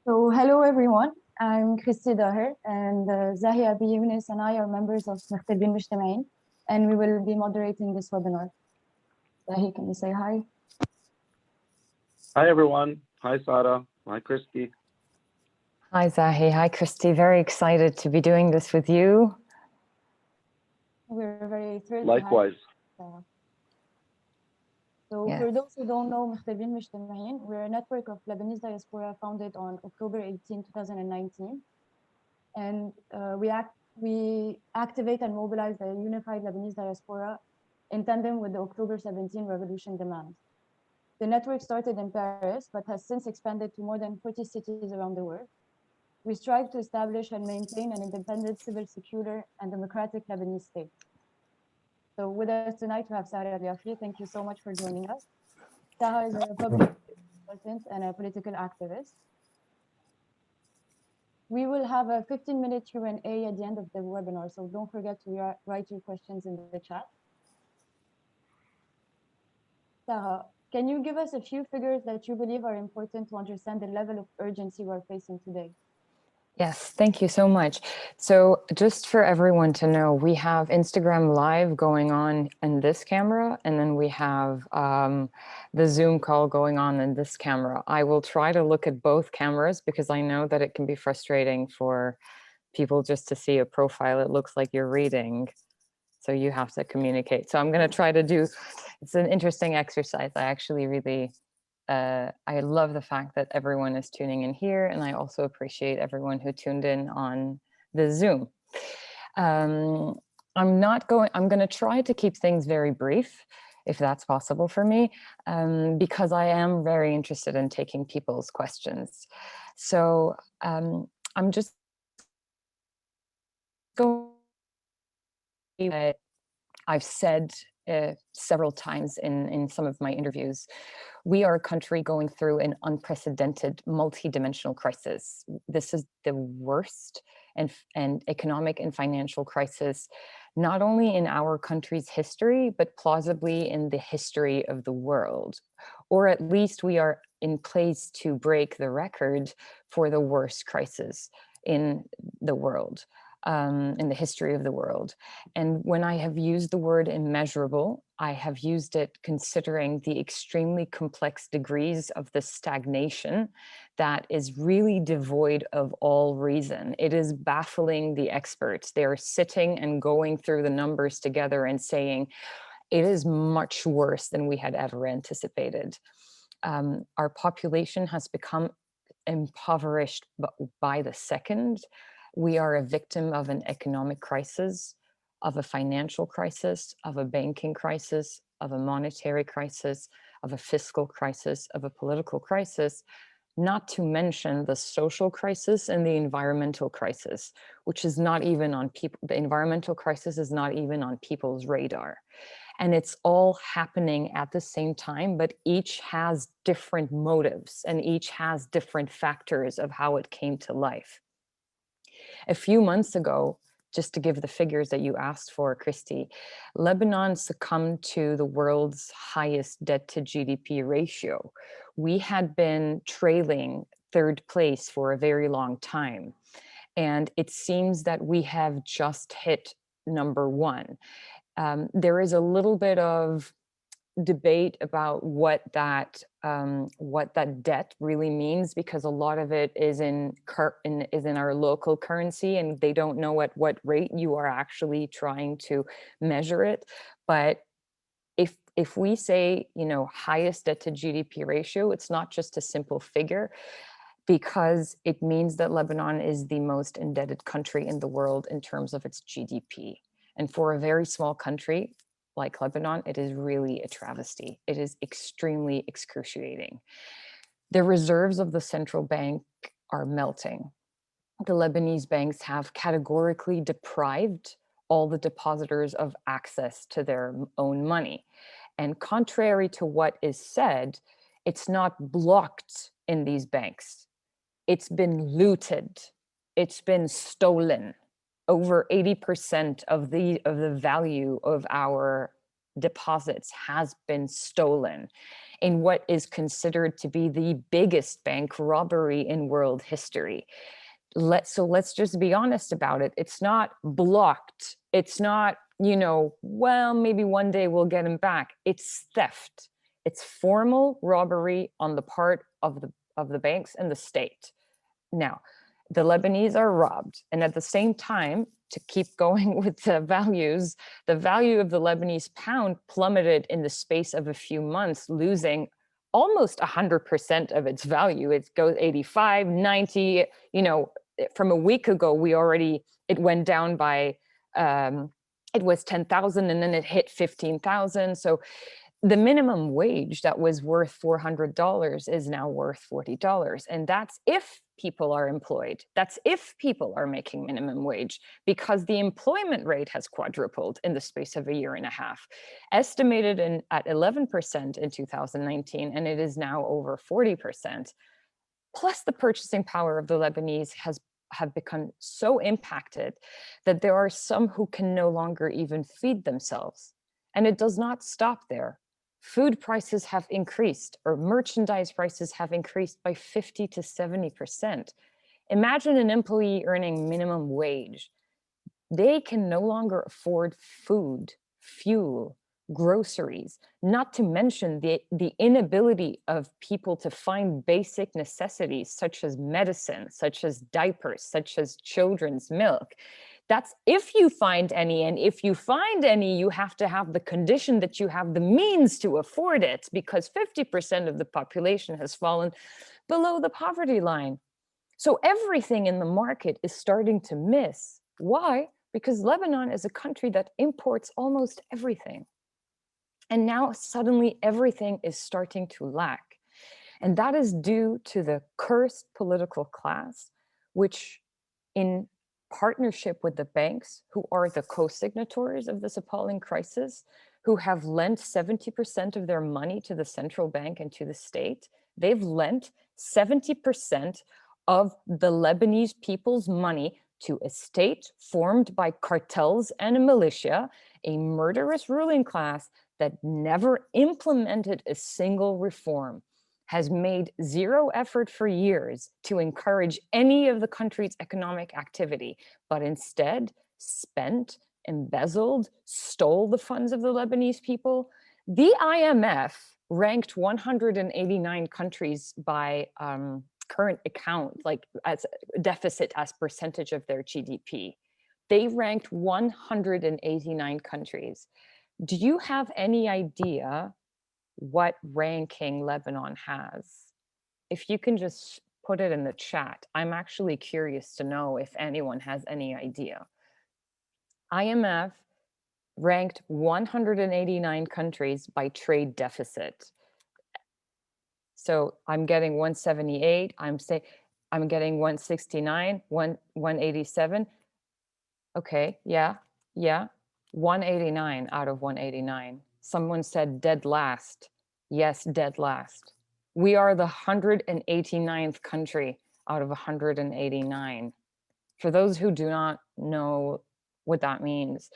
So, hello everyone. I'm Christy Daher, and Zahi Abi Yunus and I are members of مغتربين مجتمعين, and we will be moderating this webinar. Zahi, can you say hi? Hi, everyone. Hi, Sara. Hi, Christy. Hi, Zahi. Hi, Christy. Very excited to be doing this with you. We're very thrilled Likewise. to have So, Yes. for those who don't know مغتربين مجتمعين, we're a network of Lebanese diaspora founded on October 18, 2019. And we activate and mobilize the unified Lebanese diaspora in tandem with the October 17 revolution demands. The network started in Paris, but has since expanded to more than 40 cities around the world. We strive to establish and maintain an independent, civil, secular, and democratic Lebanese state. So with us tonight, we have Sara El Yafi. Thank you so much for joining us. Sara is a public consultant and a political activist. We will have a 15-minute Q&A at the end of the webinar, so don't forget to write your questions in the chat. Sara, can you give us a few figures that you believe are important to understand the level of urgency we're facing today? Yes, thank you so much. So just for everyone to know, we have Instagram Live going on in this camera, and then we have the Zoom call going on in this camera. I will try to look at both cameras because I know that it can be frustrating for people just to see a profile. It looks like you're reading, so you have to communicate. So I'm going to try to do, it's an interesting exercise. I actually really I love the fact that everyone is tuning in here, and I also appreciate everyone who tuned in on the Zoom. I'm going to try to keep things very brief, if that's possible for me, because I am very interested in taking people's questions. So I'm just going to, I've said several times in some of my interviews, we are a country going through an unprecedented multi-dimensional crisis. This is the worst and economic and financial crisis, not only in our country's history, but plausibly in the history of the world. Or at least we are in place to break the record for the worst crisis in the world. In the history of the world. And when I have used the word immeasurable, I have used it considering the extremely complex degrees of the stagnation that is really devoid of all reason. It is baffling the experts. They are sitting and going through the numbers together and saying, it is much worse than we had ever anticipated. Our population has become impoverished by the second. We are a victim of an economic crisis, of a financial crisis, of a banking crisis, of a monetary crisis, of a fiscal crisis, of a political crisis, not to mention the social crisis and the environmental crisis, which is not even on people, the environmental crisis is not even on people's radar. And it's all happening at the same time, but each has different motives and each has different factors of how it came to life. A few months ago, just to give the figures that you asked for, Christy, Lebanon succumbed to the world's highest debt to GDP ratio. We had been trailing third place for a very long time. And it seems that we have just hit number one. There is a little bit of debate about what that debt really means, because a lot of it is in our local currency, and they don't know at what rate you are actually trying to measure it. But if we say, you know, highest debt to GDP ratio, it's not just a simple figure, because it means that Lebanon is the most indebted country in the world in terms of its GDP. And for a very small country like Lebanon, it is really a travesty. It is extremely excruciating. The reserves of the central bank are melting. The Lebanese banks have categorically deprived all the depositors of access to their own money. And contrary to what is said, it's not blocked in these banks. It's been looted. It's been stolen. Over 80% of the value of our deposits has been stolen in what is considered to be the biggest bank robbery in world history. So let's just be honest about it. It's not blocked. It's not, you know, well, maybe one day we'll get him back. It's theft. It's formal robbery on the part of the banks and the state. Now, the Lebanese are robbed, and at the same time, to keep going with the values, the value of the Lebanese pound plummeted in the space of a few months, losing almost 100% of its value. It goes 85, 90, you know, from a week ago, it went down by, it was 10,000 and then it hit 15,000. So the minimum wage that was worth $400 is now worth $40. And that's if people are employed. That's if people are making minimum wage, because the employment rate has quadrupled in the space of a year and a half, estimated at 11% in 2019, and it is now over 40%. Plus the purchasing power of the Lebanese have become so impacted that there are some who can no longer even feed themselves. And it does not stop there. Food prices have increased, or merchandise prices have increased by 50 to 70%. Imagine an employee earning minimum wage. They can no longer afford food, fuel, groceries, not to mention the inability of people to find basic necessities such as medicine, such as diapers, such as children's milk. That's if you find any, and if you find any, you have to have the condition that you have the means to afford it, because 50% of the population has fallen below the poverty line. So everything in the market is starting to miss. Why? Because Lebanon is a country that imports almost everything. And now suddenly everything is starting to lack. And that is due to the cursed political class, which in partnership with the banks, who are the co-signatories of this appalling crisis, who have lent 70% of their money to the central bank and to the state. They've lent 70% of the Lebanese people's money to a state formed by cartels and a militia, a murderous ruling class that never implemented a single reform, has made zero effort for years to encourage any of the country's economic activity, but instead spent, embezzled, stole the funds of the Lebanese people. The IMF ranked 189 countries by current account, like as deficit as percentage of their GDP. They ranked 189 countries. Do you have any idea what ranking Lebanon has? If you can just put it in the chat. I'm actually curious to know if anyone has any idea. IMF ranked 189 countries by trade deficit. So I'm getting 178, I'm getting 169, 187. Okay, yeah, 189 out of 189. Someone said dead last. Yes, dead last. We are the 189th country out of 189. For those who do not know what that means,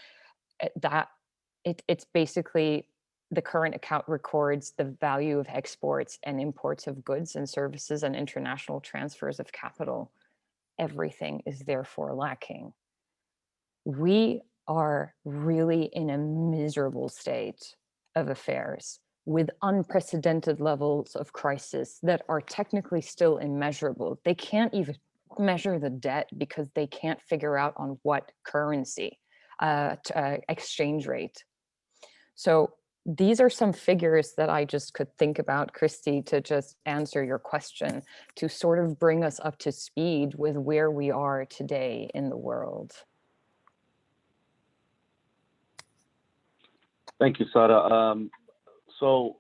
it's basically the current account records the value of exports and imports of goods and services and international transfers of capital. Everything is therefore lacking. We are really in a miserable state of affairs with unprecedented levels of crisis that are technically still immeasurable. They can't even measure the debt because they can't figure out on what currency, exchange rate. So these are some figures that I just could think about, Christy, to just answer your question, to sort of bring us up to speed with where we are today in the world. Thank you, Sara. So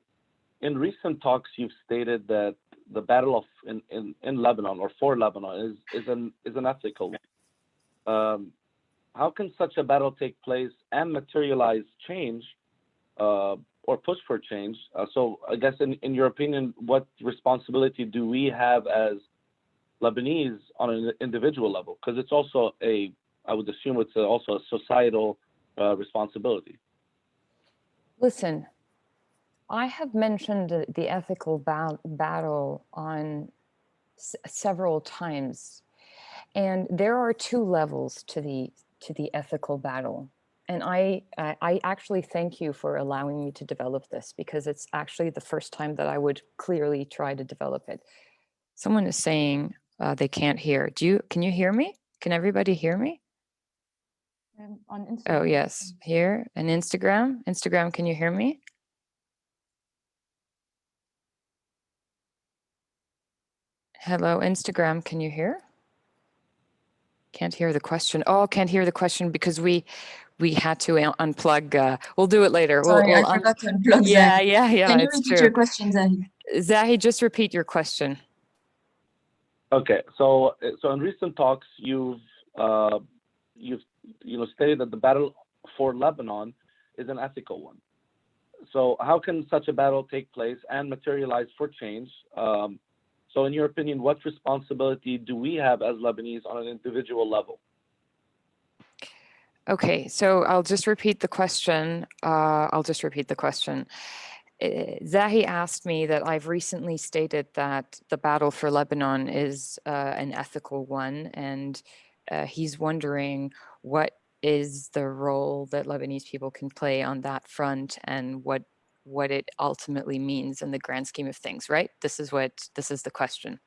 in recent talks, you've stated that the battle in Lebanon, or for Lebanon, is an ethical one. How can such a battle take place and materialize change or push for change? So I guess in your opinion, what responsibility do we have as Lebanese on an individual level? Because it's also I would assume it's also a societal responsibility. Listen, I have mentioned the ethical battle on several times, and there are two levels to the ethical battle. And I actually thank you for allowing me to develop this, because it's actually the first time that I would clearly try to develop it. Someone is saying they can't hear. Can you hear me? Can everybody hear me? On Instagram. Oh, yes, here and Instagram. Instagram, can you hear me? Hello, Instagram, can you hear? Can't hear the question. Oh, can't hear the question because we had to unplug. We'll do it later. Sorry, I forgot to unplug yeah, Zahi. yeah. Can you it's repeat true. your question, Zahi? Zahi, just repeat your question. Okay, so in recent talks, you've stated that the battle for Lebanon is an ethical one. So how can such a battle take place and materialize for change? So in your opinion, what responsibility do we have as Lebanese on an individual level? Okay, so I'll just repeat the question. Zahi asked me that I've recently stated that the battle for Lebanon is an ethical one, and he's wondering what is the role that Lebanese people can play on that front, and what it ultimately means in the grand scheme of things, right? This is the question.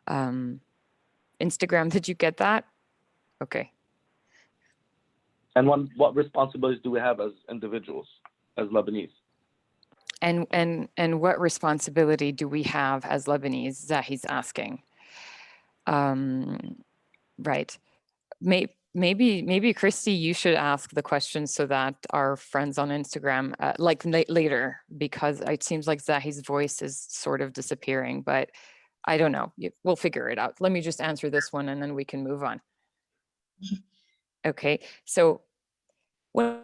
Instagram, did you get that? Okay. And what responsibilities do we have as individuals, as Lebanese? And what responsibility do we have as Lebanese? Zahi's asking. Right. Maybe Christy, you should ask the question so that our friends on Instagram, later, because it seems like Zahi's voice is sort of disappearing, but I don't know. We'll figure it out. Let me just answer this one and then we can move on. Okay, so when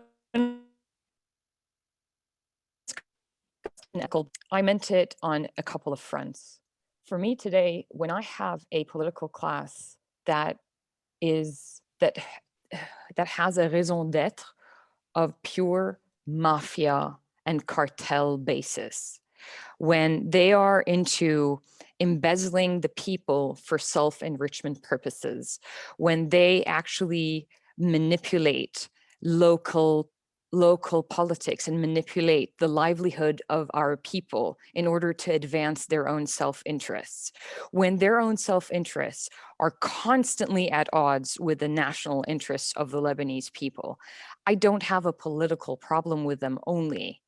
I meant it on a couple of fronts. For me today, when I have a political class that has a raison d'être of pure mafia and cartel basis, when they are into embezzling the people for self-enrichment purposes, when they actually manipulate local politics and manipulate the livelihood of our people in order to advance their own self-interests, when their own self-interests are constantly at odds with the national interests of the Lebanese people, I don't have a political problem with them only.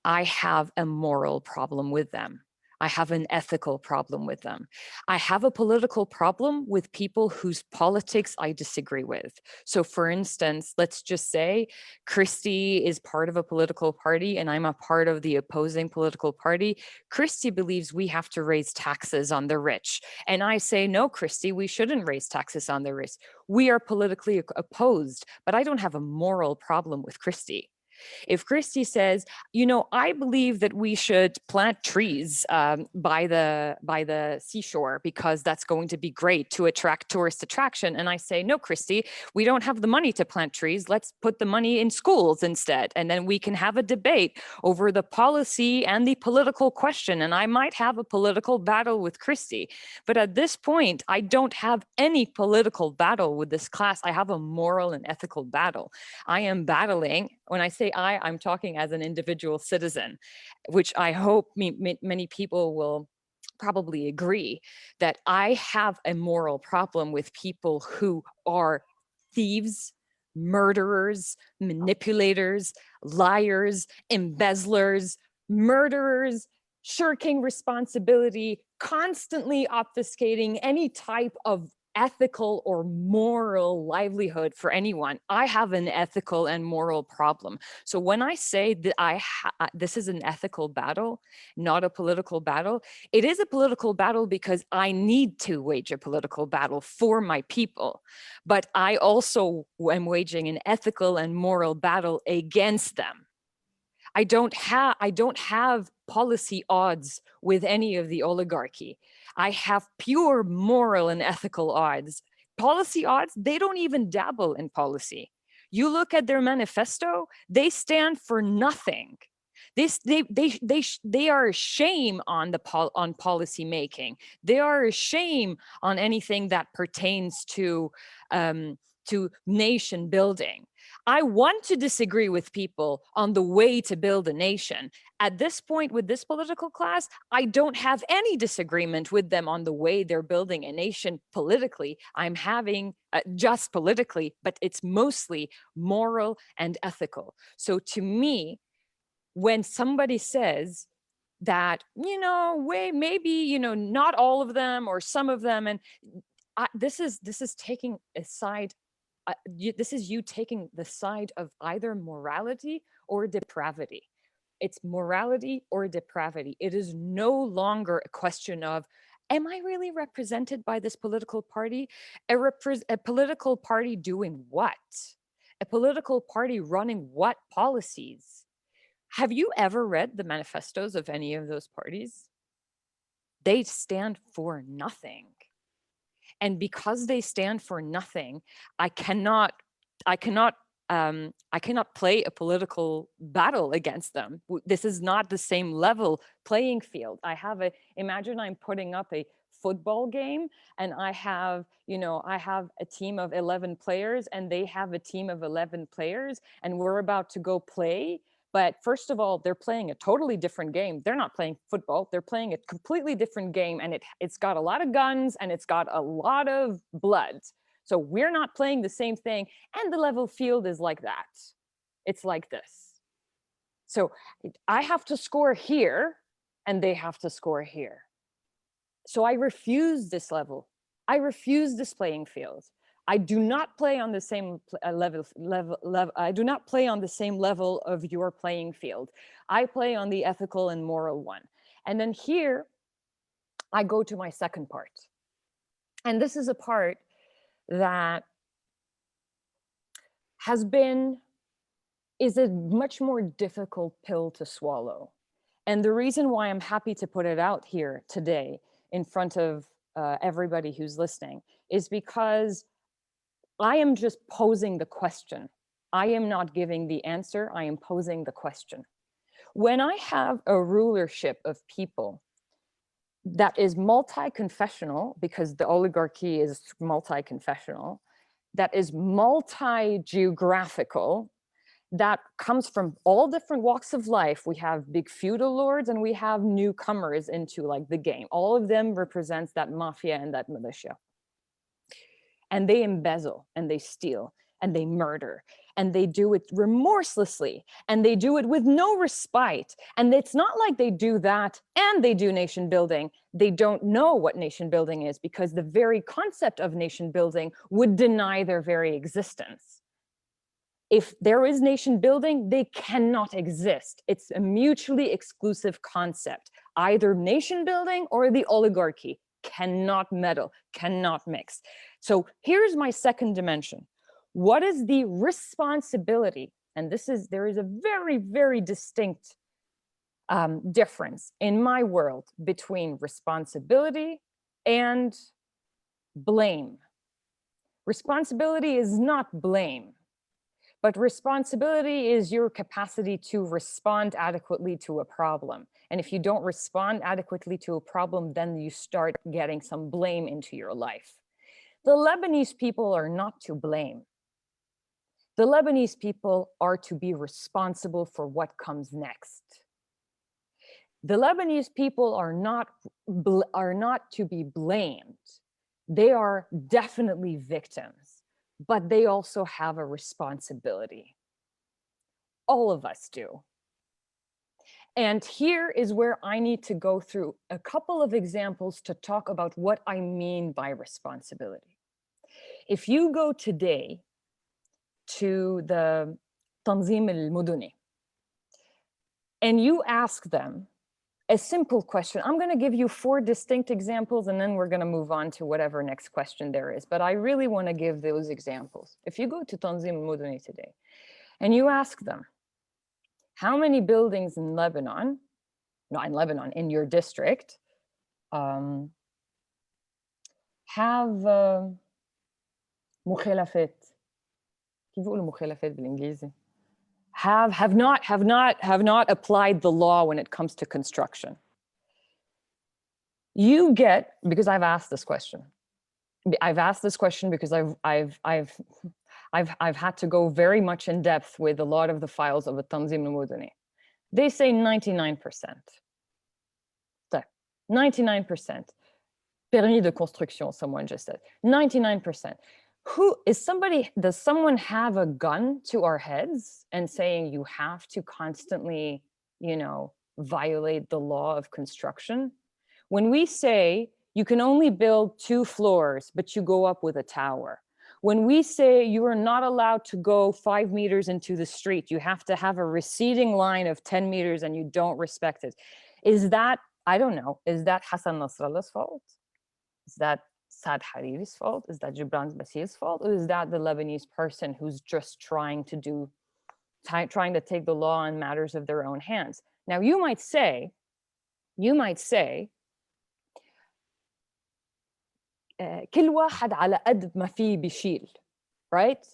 I have a moral problem with them. I have an ethical problem with them. I have a political problem with people whose politics I disagree with. So for instance, let's just say Christy is part of a political party and I'm a part of the opposing political party. Christy believes we have to raise taxes on the rich. And I say, no, Christy, we shouldn't raise taxes on the rich. We are politically opposed, but I don't have a moral problem with Christy. If Christy says, I believe that we should plant trees by the seashore because that's going to be great to attract tourist attraction. And I say, no, Christy, we don't have the money to plant trees. Let's put the money in schools instead. And then we can have a debate over the policy and the political question. And I might have a political battle with Christy. But at this point, I don't have any political battle with this class. I have a moral and ethical battle. I am battling. When I say I'm talking as an individual citizen, which I hope many people will probably agree that I have a moral problem with people who are thieves, murderers, manipulators, liars, embezzlers, murderers, shirking responsibility, constantly obfuscating any type of ethical or moral livelihood for anyone. I have an ethical and moral problem. So when I say that this is an ethical battle, not a political battle, it is a political battle because I need to wage a political battle for my people. But I also am waging an ethical and moral battle against them. I don't have policy odds with any of the oligarchy. I have pure moral and ethical odds. Policy odds, they don't even dabble in policy. You look at their manifesto, they stand for nothing. They are a shame on on policy making. They are a shame on anything that pertains to nation building. I want to disagree with people on the way to build a nation. At this point with this political class, I don't have any disagreement with them on the way they're building a nation politically. I'm having just politically, but it's mostly moral and ethical. So to me, when somebody says that, you know, maybe, you know, not all of them or some of them, and this is taking a side. This is you taking the side of either morality or depravity. It's morality or depravity. It is no longer a question of, am I really represented by this political party? A political party doing what? A political party running what policies? Have you ever read the manifestos of any of those parties? They stand for nothing. And because they stand for nothing, I cannot play a political battle against them. This is not the same level playing field. Imagine I'm putting up a football game and I have a team of 11 players and they have a team of 11 players and we're about to go play. But first of all, they're playing a totally different game. They're not playing football. They're playing a completely different game and it's got a lot of guns and it's got a lot of blood. So we're not playing the same thing. And the level field is like that. It's like this. So I have to score here and they have to score here. So I refuse this level. I refuse this playing field. I do not play on the same level. I do not play on the same level of your playing field. I play on the ethical and moral one. And then here, I go to my second part. And this is a part that is a much more difficult pill to swallow. And the reason why I'm happy to put it out here today in front of everybody who's listening is because I am just posing the question. I am not giving the answer, I am posing the question. When I have a rulership of people that is multi-confessional, because the oligarchy is multi-confessional, that is multi-geographical, that comes from all different walks of life. We have big feudal lords and we have newcomers into like the game. All of them represents that mafia and that militia. And they embezzle and they steal and they murder and they do it remorselessly and they do it with no respite. And it's not like they do that and they do nation building. They don't know what nation building is because the very concept of nation building would deny their very existence. If there is nation building, they cannot exist. It's a mutually exclusive concept. Either nation building or the oligarchy cannot meddle, cannot mix. So here's my second dimension. What is the responsibility? And there is a very, very distinct difference in my world between responsibility and blame. Responsibility is not blame. But responsibility is your capacity to respond adequately to a problem. And if you don't respond adequately to a problem, then you start getting some blame into your life. The Lebanese people are not to blame. The Lebanese people are to be responsible for what comes next. The Lebanese people are not to be blamed. They are definitely victims, but they also have a responsibility. All of us do. And here is where I need to go through a couple of examples to talk about what I mean by responsibility. If you go today to the Tanzim al-Muduni and you ask them a simple question, I'm going to give you 4 distinct examples and then we're going to move on to whatever next question there is. But I really want to give those examples. If you go to Tanzim al-Muduni today and you ask them, how many buildings in Lebanon, not in Lebanon, in your district, have mukhalafat, كيف بيقولوا مخالفات بالإنجليزي؟ have not applied the law when it comes to construction. You get, because I've asked this question. I've asked this question because I've had to go very much in depth with a lot of the files of the Tanzim al-Mudani. They say 99%. 99%. Permis de construction, someone just said. 99%. Does someone have a gun to our heads and saying you have to constantly, violate the law of construction? When we say you can only build 2 floors, but you go up with a tower. When we say you are not allowed to go 5 meters into the street, you have to have a receding line of 10 meters and you don't respect it. Is that, I don't know, is that Hassan Nasrallah's fault? Is that Saad Hariri's fault? Is that Gibran Basir's fault? Or is that the Lebanese person who's just trying to take the law in matters of their own hands? Now, you might say, كل واحد على قد ما فيه بيشيل, right?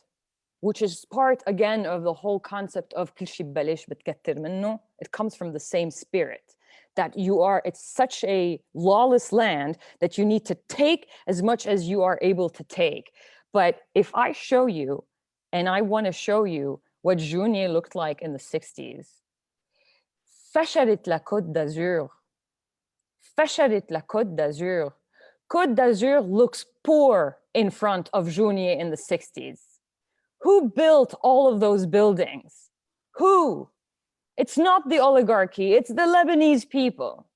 Which is part, again, of the whole concept of كل شي ببلاش بتكتر منه. It comes from the same spirit, that it's such a lawless land that you need to take as much as you are able to take. But if I show you, and I want to show you what Jounieh looked like in the 60s, فشلت la Côte d'Azur. فشلت la Côte d'Azur. Côte d'Azur looks poor in front of Jounieh in the 60s. Who built all of those buildings? Who? It's not the oligarchy, it's the Lebanese people.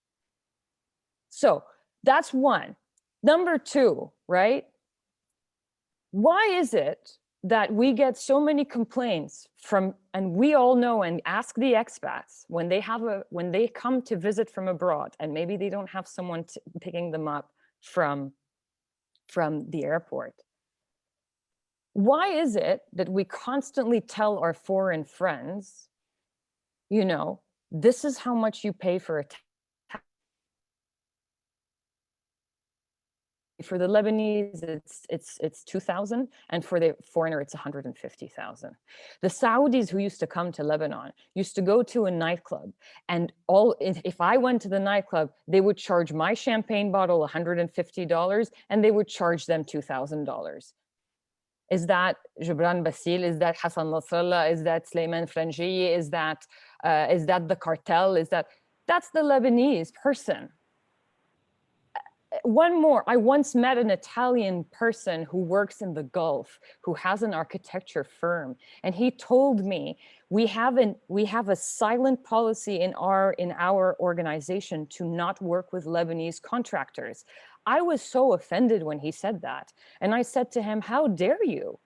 So that's one. Number 2, right? Why is it that we get so many complaints from, and we all know, and ask the expats when they come to visit from abroad, and maybe they don't have someone picking them up from the airport. Why is it that we constantly tell our foreign friends, this is how much you pay for a taxi? For the Lebanese, it's 2,000, and for the foreigner, it's 150,000. The Saudis who used to come to Lebanon used to go to a nightclub, and if I went to the nightclub, they would charge my champagne bottle $150, and they would charge them $2,000. Is that Gibran Basir? Is that Hassan Nasrallah? Is that Sleiman Frangieh? Is that the cartel? That's the Lebanese person. One more, I once met an Italian person who works in the Gulf, who has an architecture firm, and he told me we have a silent policy in our organization to not work with Lebanese contractors. I was so offended when he said that, and I said to him, how dare you?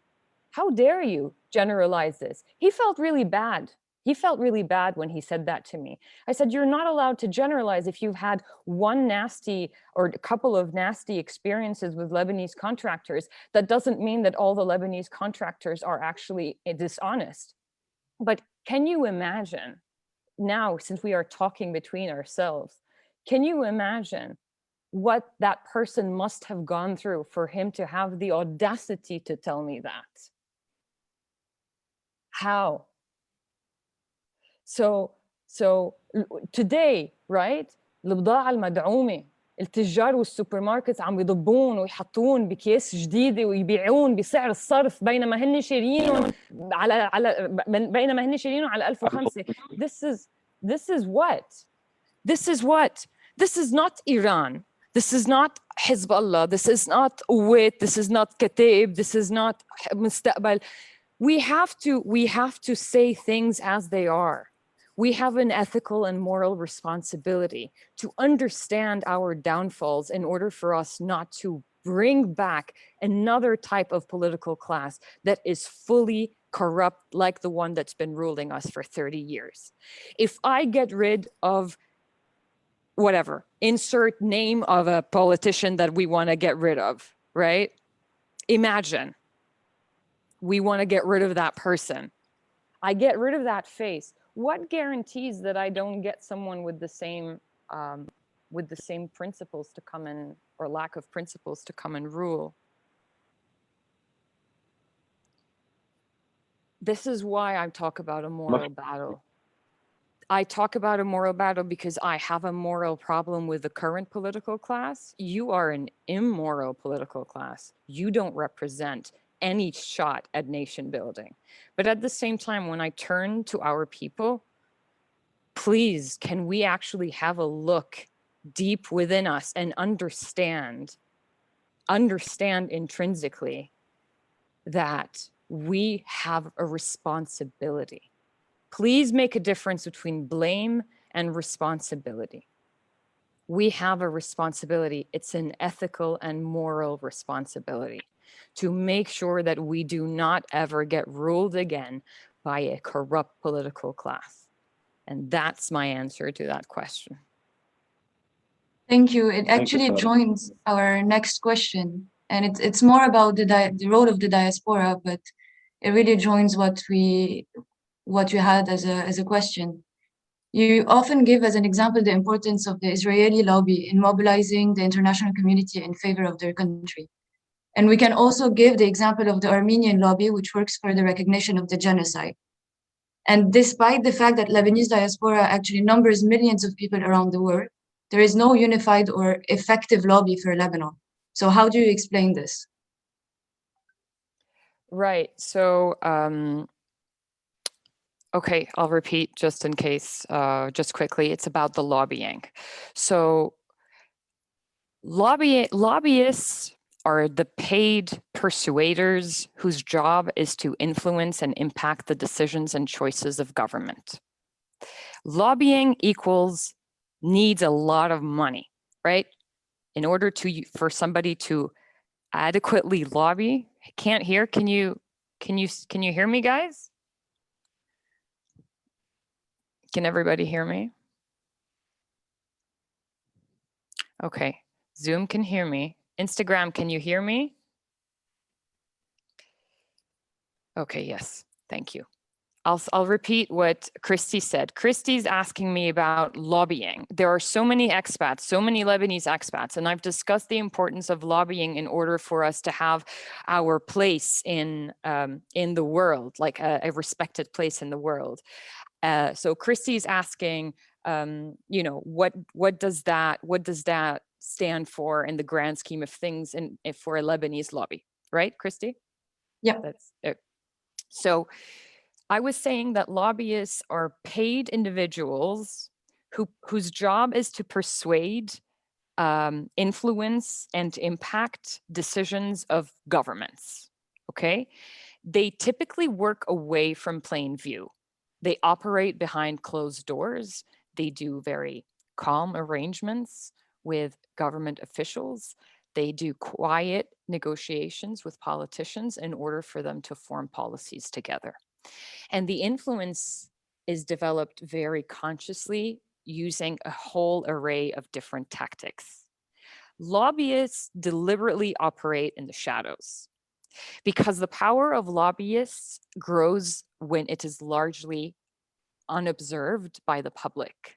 How dare you generalize this? He felt really bad. He felt really bad when he said that to me. I said, you're not allowed to generalize. If you've had one nasty or a couple of nasty experiences with Lebanese contractors, that doesn't mean that all the Lebanese contractors are actually dishonest. But can you imagine now, since we are talking between ourselves, can you imagine what that person must have gone through for him to have the audacity to tell me that? How? So today, right? البضاعة المدعومة، التجار والسوبر ماركت عم يضبون ويحطون بأكياس جديدة ويبيعون بسعر الصرف بينما هن شاريينهم بينما هن شاريينهم على 1005. This is what? This is not Iran. This is not Hezbollah. This is not Uwait. This is not Kataib. This is not Mustaqbal. We have to say things as they are. We have an ethical and moral responsibility to understand our downfalls in order for us not to bring back another type of political class that is fully corrupt, like the one that's been ruling us for 30 years. If I get rid of whatever, insert name of a politician that we want to get rid of, right? Imagine we want to get rid of that person. I get rid of that face. What guarantees that I don't get someone with the same principles to come in, or lack of principles to come and rule? this is why I talk about a moral battle. I talk about a moral battle because I have a moral problem with the current political class. You are an immoral political class. You don't represent any shot at nation building. But at the same time, when I turn to our people, please, can we actually have a look deep within us and understand intrinsically that we have a responsibility. Please make a difference between blame and responsibility. We have a responsibility. It's an ethical and moral responsibility to make sure that we do not ever get ruled again by a corrupt political class. And that's my answer to that question. Thank you. It Thank you, actually Sara. joins our next question, and it's more about the role of the diaspora, but it really joins what you had as a question. You often give as an example the importance of the Israeli lobby in mobilizing the international community in favor of their country. And we can also give the example of the Armenian lobby, which works for the recognition of the genocide. And despite the fact that Lebanese diaspora actually numbers millions of people around the world, there is no unified or effective lobby for Lebanon. So how do you explain this? Right. So, okay, I'll repeat just in case, just quickly. It's about the lobbying. So lobbyists are the paid persuaders whose job is to influence and impact the decisions and choices of government. Lobbying needs a lot of money, right? In order for somebody to adequately lobby. I can't hear. Can you hear me, guys? Can everybody hear me? Okay, Zoom can hear me. Instagram, can you hear me? Okay, yes, thank you. I'll repeat what Christy said. Christy's asking me about lobbying. There are so many expats, so many Lebanese expats, and I've discussed the importance of lobbying in order for us to have our place in the world, like a respected place in the world. So Christy's asking, you know, what does that stand for in the grand scheme of things for a Lebanese lobby, right, Christy? Yeah. That's it. So I was saying that lobbyists are paid individuals whose job is to persuade, influence, and impact decisions of governments, okay? They typically work away from plain view. They operate behind closed doors. They do very calm arrangements with government officials. They do quiet negotiations with politicians in order for them to form policies together. And the influence is developed very consciously using a whole array of different tactics. Lobbyists deliberately operate in the shadows because the power of lobbyists grows when it is largely unobserved by the public.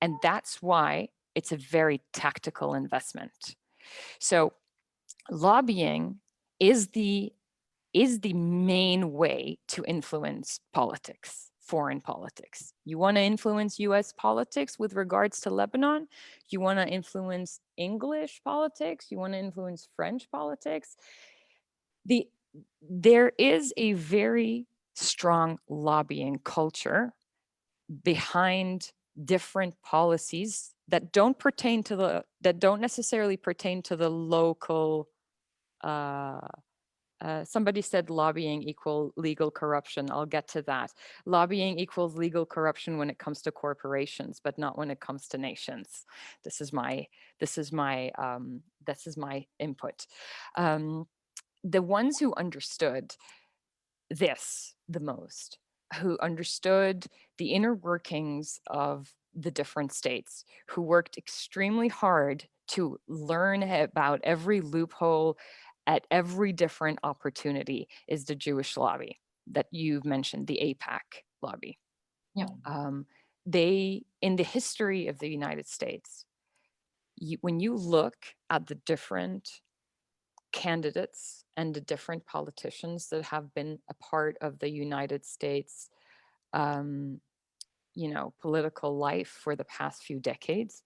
And that's why it's a very tactical investment. So lobbying is the main way to influence politics, foreign politics. You want to influence US politics with regards to Lebanon? You want to influence English politics? You want to influence French politics? There is a very strong lobbying culture behind different policies that don't necessarily pertain to the local. Somebody said lobbying equal legal corruption. I'll get to that. Lobbying equals legal corruption when it comes to corporations, but not when it comes to nations. This is my input. The ones who understood this the most, who understood the inner workings of the different states, who worked extremely hard to learn about every loophole at every different opportunity, is the Jewish lobby that you've mentioned, the AIPAC lobby. Yeah. In the history of the United States, when you look at the different candidates and the different politicians that have been a part of the United States, you know, political life for the past few decades,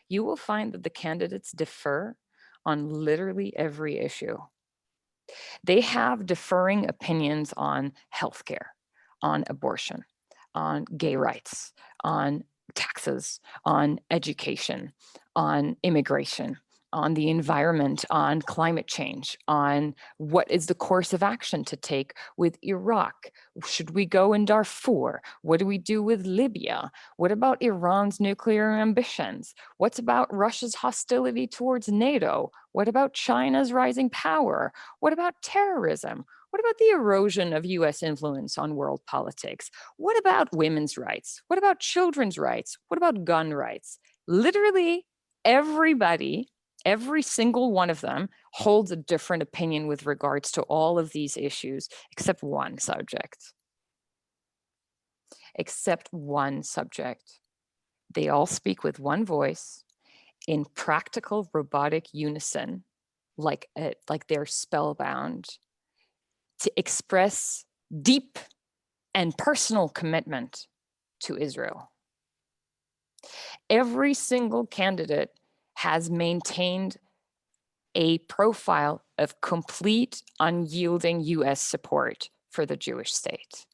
you will find that the candidates differ on literally every issue. They have differing opinions on healthcare, on abortion, on gay rights, on taxes, on education, on immigration, on the environment, on climate change, on what is the course of action to take with Iraq. Should we go in Darfur? What do we do with Libya? What about Iran's nuclear ambitions? What's about Russia's hostility towards NATO? What about China's rising power? What about terrorism? What about the erosion of US influence on world politics? What about women's rights? What about children's rights? What about gun rights? Literally everybody, every single one of them holds a different opinion with regards to all of these issues, except one subject. Except one subject. They all speak with one voice in practical robotic unison, like they're spellbound, to express deep and personal commitment to Israel. Every single candidate has maintained a profile of complete, unyielding US support for the Jewish state.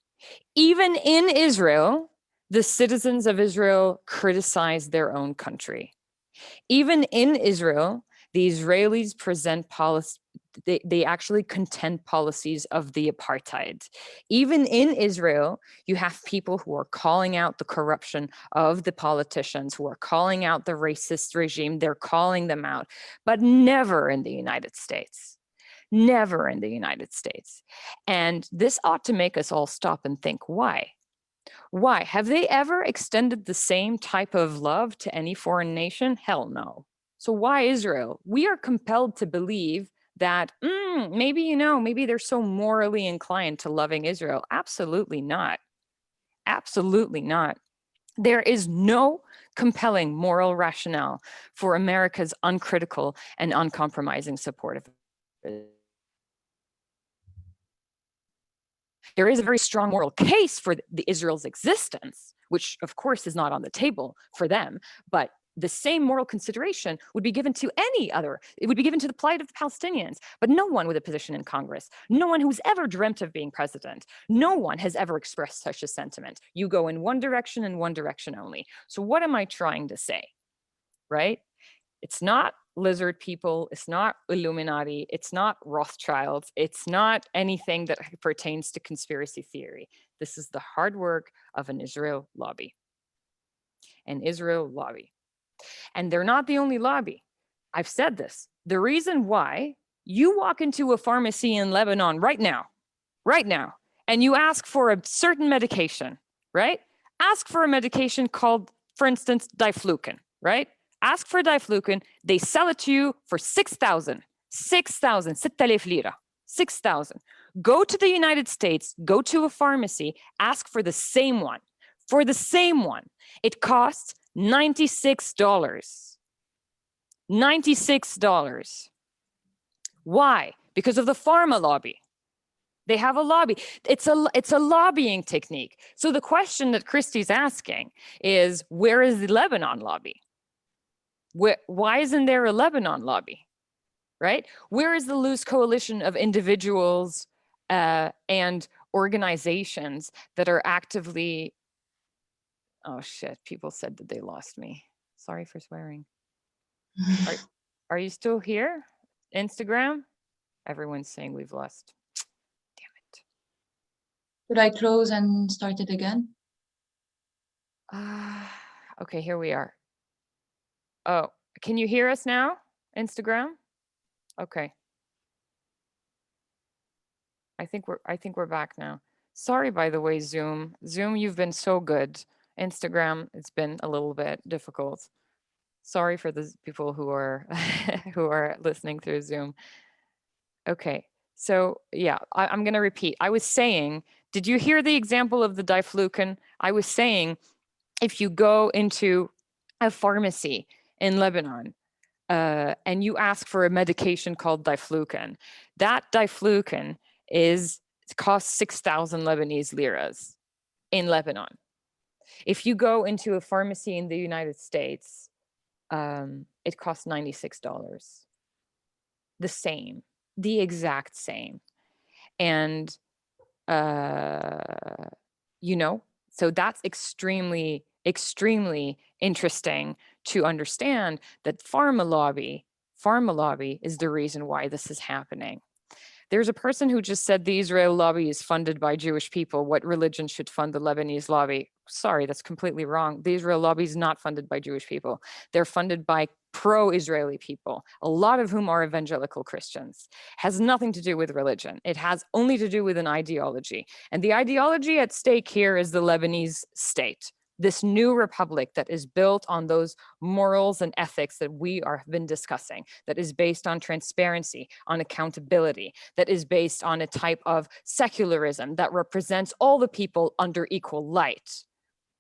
Even in Israel, the citizens of Israel criticize their own country. Even in Israel, the Israelis present policy, they actually contend policies of the apartheid. Even in Israel, you have people who are calling out the corruption of the politicians, who are calling out the racist regime, they're calling them out, but never in the United States. Never in the United States. And this ought to make us all stop and think, why? Why? Have they ever extended the same type of love to any foreign nation? Hell no. So why Israel? We are compelled to believe that maybe, you know, maybe they're so morally inclined to loving Israel. Absolutely not. Absolutely not. There is no compelling moral rationale for America's uncritical and uncompromising support of Israel. There is a very strong moral case for the Israel's existence, which of course is not on the table for them, but the same moral consideration would be given to any other. It would be given to the plight of the Palestinians, but no one with a position in Congress, no one who's ever dreamt of being president, no one has ever expressed such a sentiment. You go in one direction and one direction only. So what am I trying to say, right? It's not lizard people, it's not Illuminati, it's not Rothschilds, it's not anything that pertains to conspiracy theory. This is the hard work of an Israel lobby. An Israel lobby. And they're not the only lobby. I've said this. The reason why you walk into a pharmacy in Lebanon right now, and you ask for a certain medication, right? Ask for a medication called, for instance, diflucan, right? Ask for diflucan, they sell it to you for 6,000, 6,000 lira, 6,000. Go to the United States, go to a pharmacy, ask for the same one. For the same one, it costs $96. $96. Why? Because of the pharma lobby. They have a lobby. It's a lobbying technique. So the question that Christy's asking is, where is the Lebanon lobby? Why isn't there a Lebanon lobby, right? Where is the loose coalition of individuals and organizations that are actively, oh shit, people said that they lost me. Sorry for swearing. Are you still here? Instagram? Everyone's saying we've lost. Damn it. Should I close and start it again? Okay, here we are. Oh, can you hear us now? Instagram? Okay. I think we're back now. Sorry, by the way, Zoom. Zoom, you've been so good. Instagram, it's been a little bit difficult. Sorry for the people who are who are listening through Zoom. Okay, so yeah, I'm gonna repeat. I was saying, did you hear the example of the diflucan? I was saying, if you go into a pharmacy in Lebanon, and you ask for a medication called diflucan. That diflucan costs 6,000 Lebanese liras in Lebanon. If you go into a pharmacy in the United States, it costs $96. The same, the exact same. And, you know, so that's extremely, extremely interesting to understand that pharma lobby is the reason why this is happening. There's a person who just said the Israel lobby is funded by Jewish people. What religion should fund the Lebanese lobby? Sorry, that's completely wrong. The Israel lobby is not funded by Jewish people. They're funded by pro-Israeli people, a lot of whom are evangelical Christians. Has nothing to do with religion. It has only to do with an ideology. And the ideology at stake here is the Lebanese state. This new republic that is built on those morals and ethics that we have been discussing, that is based on transparency, on accountability, that is based on a type of secularism that represents all the people under equal light.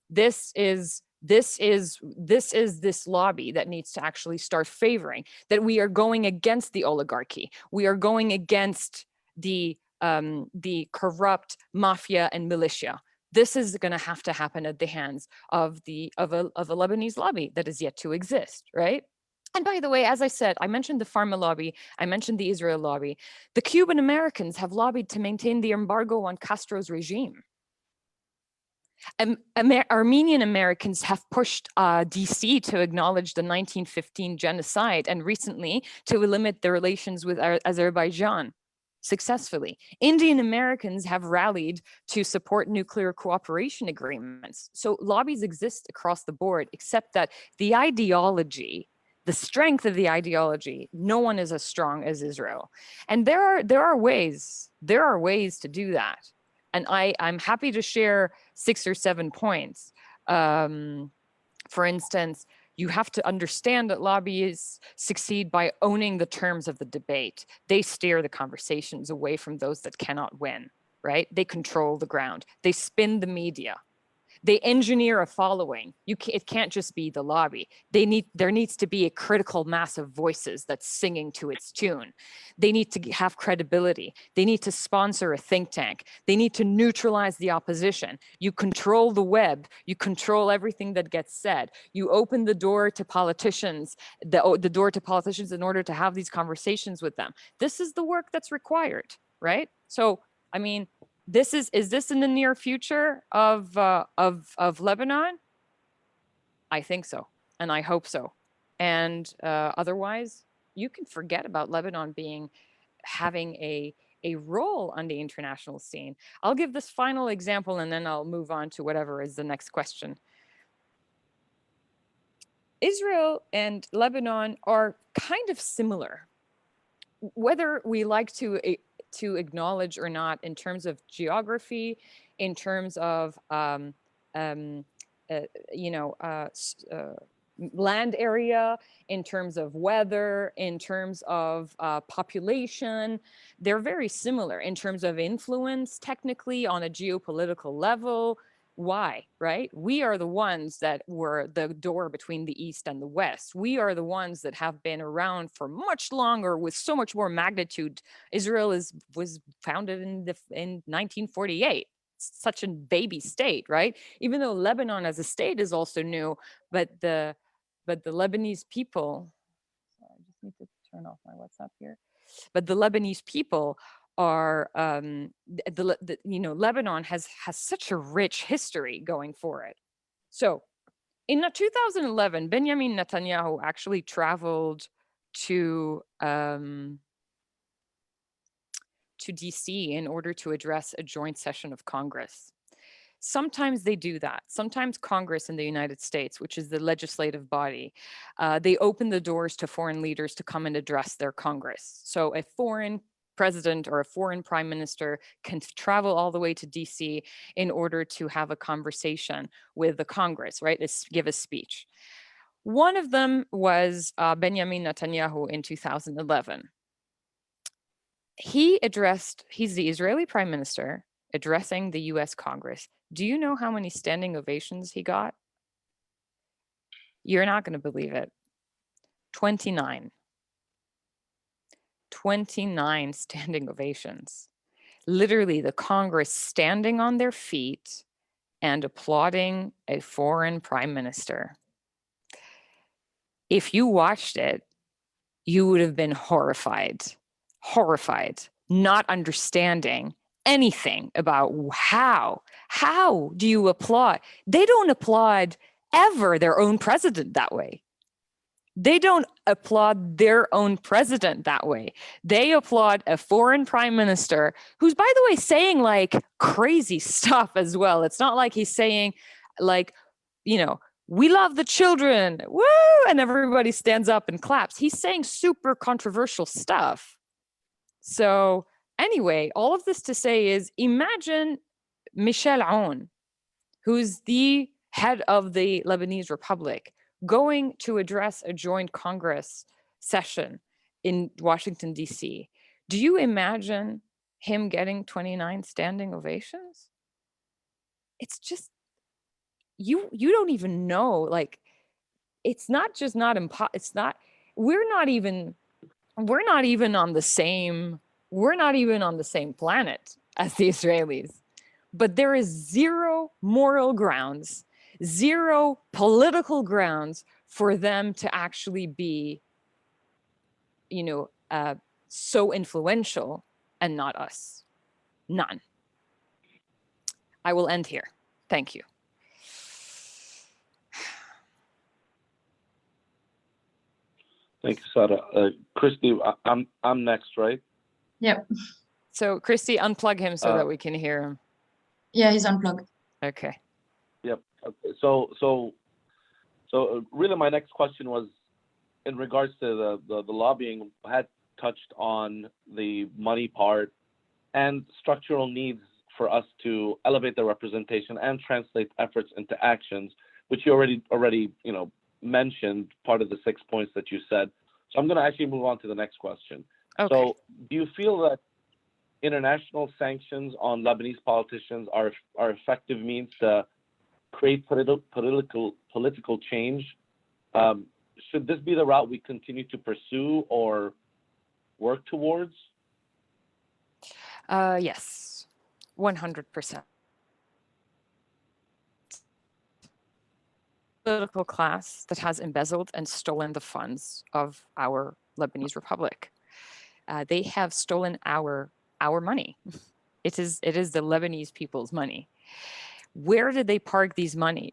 This is this lobby that needs to actually start favoring, that we are going against the oligarchy. We are going against the corrupt mafia and militia. This is going to have to happen at the hands of a Lebanese lobby that is yet to exist, right? And by the way, as I said, I mentioned the pharma lobby, I mentioned the Israel lobby. The Cuban Americans have lobbied to maintain the embargo on Castro's regime. Armenian Americans have pushed DC to acknowledge the 1915 genocide, and recently to limit their relations with Azerbaijan. Successfully. Indian Americans have rallied to support nuclear cooperation agreements. So lobbies exist across the board, except that the ideology, the strength of the ideology, no one is as strong as Israel. And there are ways to do that. And I'm happy to share 6 or 7 points. For instance, you have to understand that lobbyists succeed by owning the terms of the debate. They steer the conversations away from those that cannot win, right? They control the ground. They spin the media. They engineer a following. It can't just be the lobby. There needs to be a critical mass of voices that's singing to its tune. They need to have credibility. They need to sponsor a think tank. They need to neutralize the opposition. You control the web. You control everything that gets said. You open the door to politicians, the door to politicians in order to have these conversations with them. This is the work that's required, right? So, I mean, is this in the near future of Lebanon? I think so, and I hope so. And otherwise, you can forget about Lebanon having a role on the international scene. I'll give this final example, and then I'll move on to whatever is the next question. Israel and Lebanon are kind of similar, whether we like to acknowledge or not, in terms of geography, in terms of land area, in terms of weather, in terms of population. They're very similar in terms of influence, technically, on a geopolitical level. Why, right? We are the ones that were the door between the East and the West. We are the ones that have been around for much longer with so much more magnitude. Israel was founded in 1948. Such a baby state, right? Even though Lebanon as a state is also new, but the Lebanese people, I just need to turn off my WhatsApp here. But the Lebanese people are, Lebanon has such a rich history going for it. So in 2011, Benjamin Netanyahu actually traveled to DC in order to address a joint session of Congress. Sometimes they do that. Sometimes Congress in the United States, which is the legislative body, they open the doors to foreign leaders to come and address their Congress. So a foreign president or a foreign prime minister can travel all the way to DC in order to have a conversation with the Congress, right? Give a speech. One of them was Benjamin Netanyahu in 2011. He's the Israeli prime minister addressing the US Congress. Do you know how many standing ovations he got? You're not going to believe it. 29 standing ovations. Literally the Congress standing on their feet and applauding a foreign prime minister. If you watched it, you would have been horrified, not understanding anything about how do you applaud? They don't applaud ever their own president that way. They don't applaud their own president that way. They applaud a foreign prime minister who's, by the way, saying like crazy stuff as well. It's not like he's saying like, you know, we love the children, woo, and everybody stands up and claps. He's saying super controversial stuff. So anyway, all of this to say is, imagine Michel Aoun, who's the head of the Lebanese Republic, going to address a joint Congress session in Washington, D.C. Do you imagine him getting 29 standing ovations? It's just, you don't even know, like, it's not just not it's not, we're not even on the same planet as the Israelis. But there is zero moral grounds, zero political grounds for them to actually be, you know, so influential and not us. None. I will end here. Thank you. Thank you, Sara. Christy, I'm next, right? Yep. So Christy, unplug him so that we can hear him. Yeah, he's unplugged. Okay. Yep. Okay. So really, my next question was in regards to the lobbying. Had touched on the money part and structural needs for us to elevate the representation and translate efforts into actions, which you already you know mentioned part of the 6 points that you said. So I'm going to actually move on to the next question. Okay. So do you feel that international sanctions on Lebanese politicians are effective means to create political change? Should this be the route we continue to pursue or work towards? Yes, 100%. Political class that has embezzled and stolen the funds of our Lebanese Republic. They have stolen our money. It is the Lebanese people's money. Where did they park this money?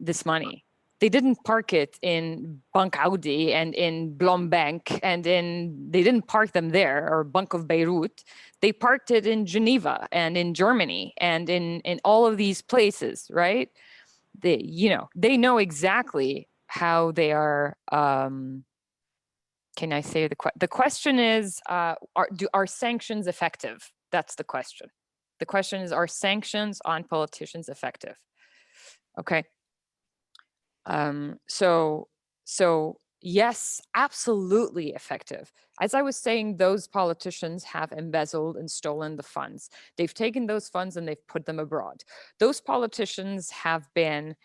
They didn't park it in Bank Audi and in Blombank they didn't park them there, or Bank of Beirut. They parked it in Geneva and in Germany and in all of these places, right? They know exactly how they are. Can I say the question is, are sanctions effective? That's the question. The question is, are sanctions on politicians effective? Okay. So yes, absolutely effective. As I was saying, those politicians have embezzled and stolen the funds. They've taken those funds and they've put them abroad. Those politicians have been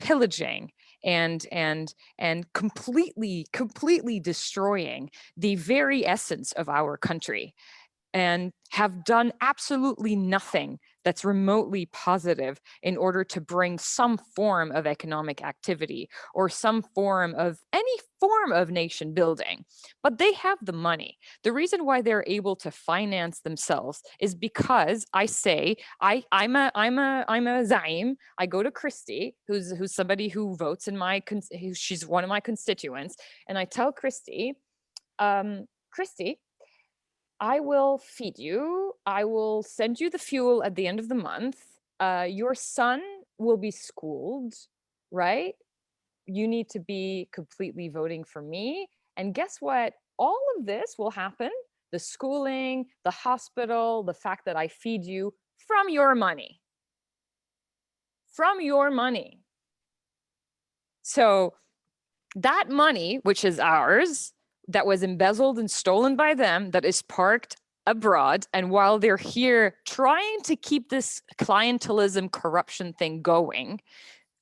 pillaging and completely destroying the very essence of our country, and have done absolutely nothing that's remotely positive in order to bring some form of economic activity or some form of any form of nation building. But they have the money. The reason why they're able to finance themselves is because I'm a Zaim. I go to Christy, who's somebody who votes in she's one of my constituents, and I tell Christy, Christy, I will feed you. I will send you the fuel at the end of the month. Your son will be schooled, right? You need to be completely voting for me. And guess what? All of this will happen. The schooling, the hospital, the fact that I feed you from your money. From your money. So that money, which is ours, that was embezzled and stolen by them, that is parked abroad, and while they're here trying to keep this clientelism corruption thing going,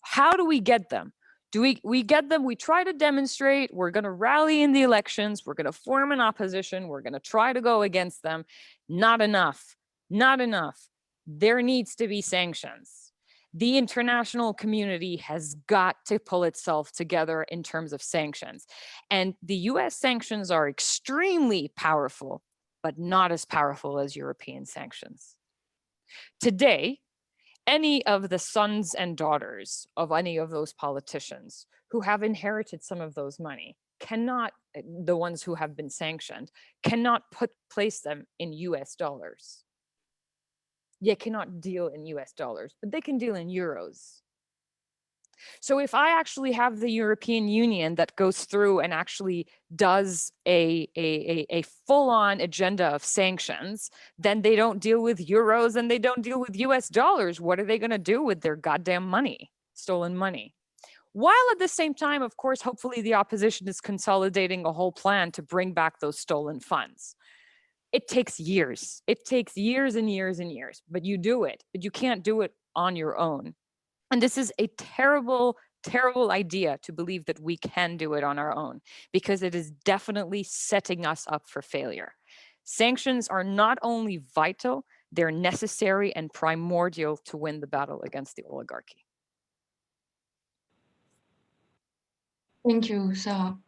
how do we get them? We get them, we try to demonstrate, we're going to rally in the elections, we're going to form an opposition, we're going to try to go against them. Not enough, not enough. There needs to be sanctions. The international community has got to pull itself together in terms of sanctions. And the US sanctions are extremely powerful, but not as powerful as European sanctions. Today, any of the sons and daughters of any of those politicians who have inherited some of those money cannot, the ones who have been sanctioned, cannot place them in US dollars. They cannot deal in US dollars, but they can deal in euros. So if I actually have the European Union that goes through and actually does a full-on agenda of sanctions, then they don't deal with euros and they don't deal with US dollars. What are they going to do with their goddamn money, stolen money? While at the same time, of course, hopefully the opposition is consolidating a whole plan to bring back those stolen funds. It takes years. It takes years and years and years, but you do it, but you can't do it on your own. And this is a terrible, terrible idea to believe that we can do it on our own, because it is definitely setting us up for failure. Sanctions are not only vital, they're necessary and primordial to win the battle against the oligarchy. Thank you, Sarah.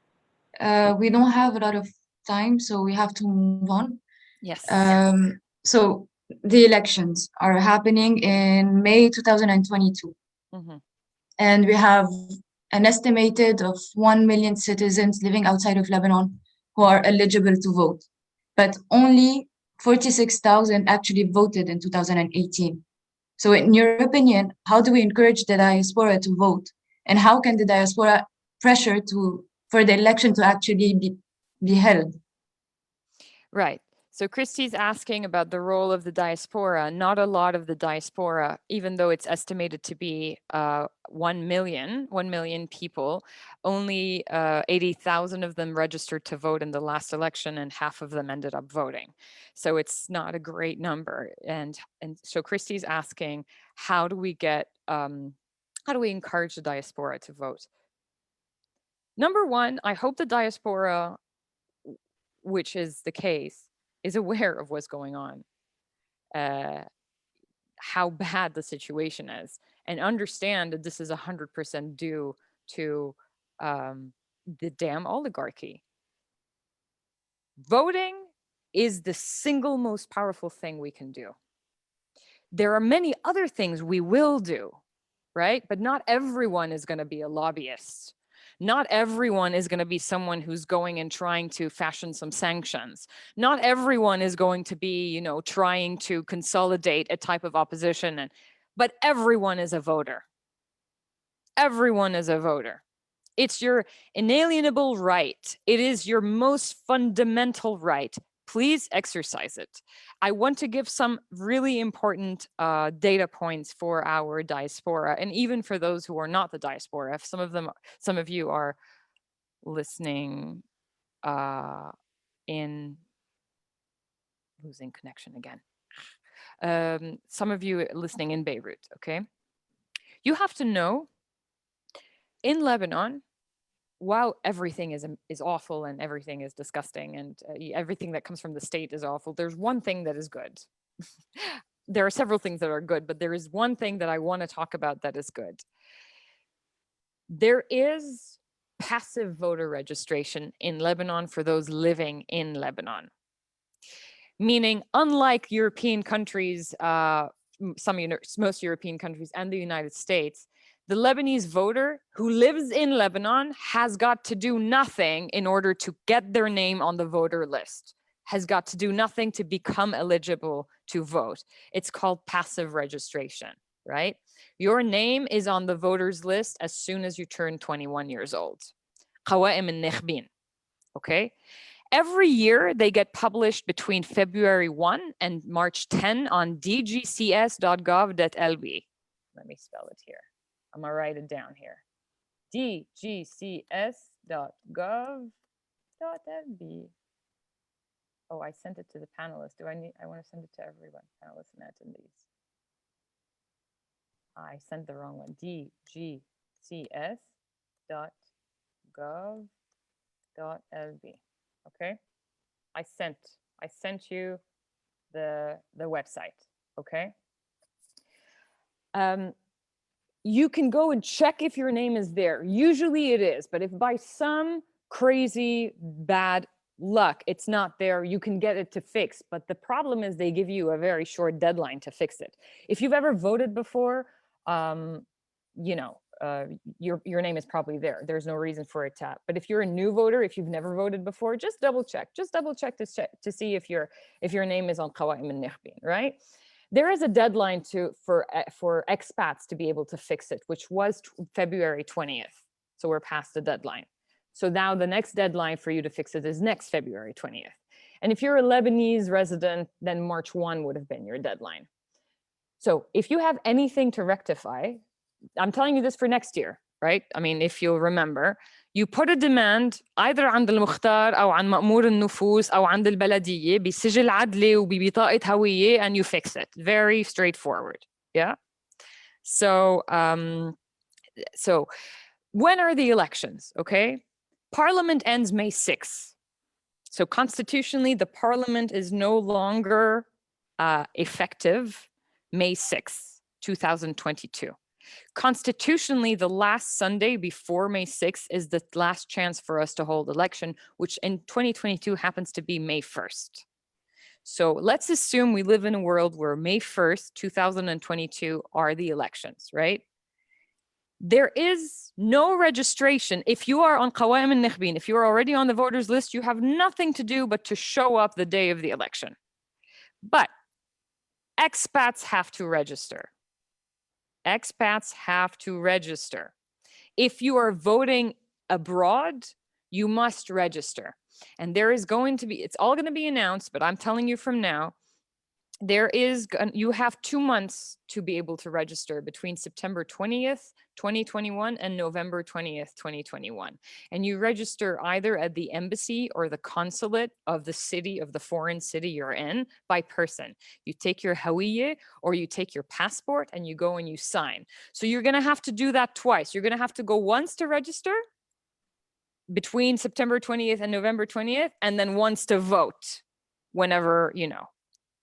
We don't have a lot of time, so we have to move on. Yes. So the elections are happening in May 2022. Mm-hmm. And we have an estimated of 1 million citizens living outside of Lebanon who are eligible to vote. But only 46,000 actually voted in 2018. So in your opinion, how do we encourage the diaspora to vote? And how can the diaspora pressure for the election to actually be held? Right. So Christy's asking about the role of the diaspora. Not a lot of the diaspora, even though it's estimated to be 1 million people, only 80,000 of them registered to vote in the last election, and half of them ended up voting. So it's not a great number. And so Christy's asking, how do we encourage the diaspora to vote? Number one, I hope the diaspora, which is the case, is aware of what's going on, how bad the situation is, and understand that this is 100% due to the damn oligarchy. Voting is the single most powerful thing we can do. There are many other things we will do, right? But not everyone is going to be a lobbyist. Not everyone is going to be someone who's going and trying to fashion some sanctions. Not everyone is going to be, trying to consolidate a type of opposition. But everyone is a voter. Everyone is a voter. It's your inalienable right. It is your most fundamental right. Please exercise it. I want to give some really important data points for our diaspora, and even for those who are not the diaspora. If some of you are listening in losing connection again. Some of you listening in Beirut, okay? You have to know, in Lebanon, while everything is awful and everything is disgusting and everything that comes from the state is awful, there's one thing that is good. There are several things that are good, but there is one thing that I want to talk about that is good. There is passive voter registration in Lebanon for those living in Lebanon. Meaning, unlike European countries, most European countries and the United States, the Lebanese voter who lives in Lebanon has got to do nothing in order to get their name on the voter list, has got to do nothing to become eligible to vote. It's called passive registration, right? Your name is on the voters list as soon as you turn 21 years old. Okay? Every year, they get published between February 1 and March 10 on dgcs.gov.lb. Let me spell it here. I'm gonna write it down here. dgcs.gov.lb. Oh, I sent it to the panelists. I want to send it to everyone, panelists and attendees. I sent the wrong one. dgcs.gov.lb. Okay, I sent you the website. Okay, you can go and check if your name is there. Usually it is, but if by some crazy bad luck it's not there, you can get it to fix. But the problem is they give you a very short deadline to fix it. If you've ever voted before, you know, your name is probably there. There's no reason for it to. But if you're a new voter, if you've never voted before, just double check. Just double check to see if your name is on Qawa'im al-Nikhbin, right? There is a deadline for expats to be able to fix it, which was February 20th. So we're past the deadline. So now the next deadline for you to fix it is next February 20th. And if you're a Lebanese resident, then March 1 would have been your deadline. So if you have anything to rectify, I'm telling you this for next year, right? I mean, if you'll remember, you put a demand either عند المختار أو عن مأمور النفوس أو عند البلدية بسجل عدلي وببطاقة هوية, and you fix it. Very straightforward, yeah? So, so when are the elections, okay? Parliament ends May 6th. So constitutionally, the parliament is no longer effective May 6th, 2022. Constitutionally, the last Sunday before May 6th is the last chance for us to hold election, which in 2022 happens to be May 1st. So let's assume we live in a world where May 1st, 2022 are the elections, right? There is no registration. If you are on Qawa'im al-Nikhbin, if you're already on the voters list, you have nothing to do but to show up the day of the election. But expats have to register. Expats have to register. If you are voting abroad, you must register. And there is going to be, it's all going to be announced, but I'm telling you from now, you have 2 months to be able to register between September 20th, 2021 and November 20th, 2021. And you register either at the embassy or the consulate of the city, of the foreign city you're in, by person. You take your hawiyeh or you take your passport and you go and you sign. So you're going to have to do that twice. You're going to have to go once to register between September 20th and November 20th, and then once to vote whenever, you know.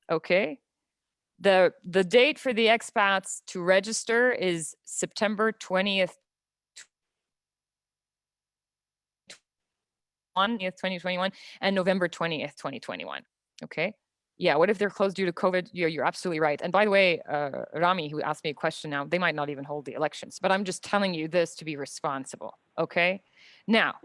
Okay, the date for the expats to register is September 20th, 2021 and November 20th, 2021. Okay, yeah, what if they're closed due to COVID? You're absolutely right. And by the way, Rami, who asked me a question now, they might not even hold the elections, but I'm just telling you this to be responsible. Okay, now,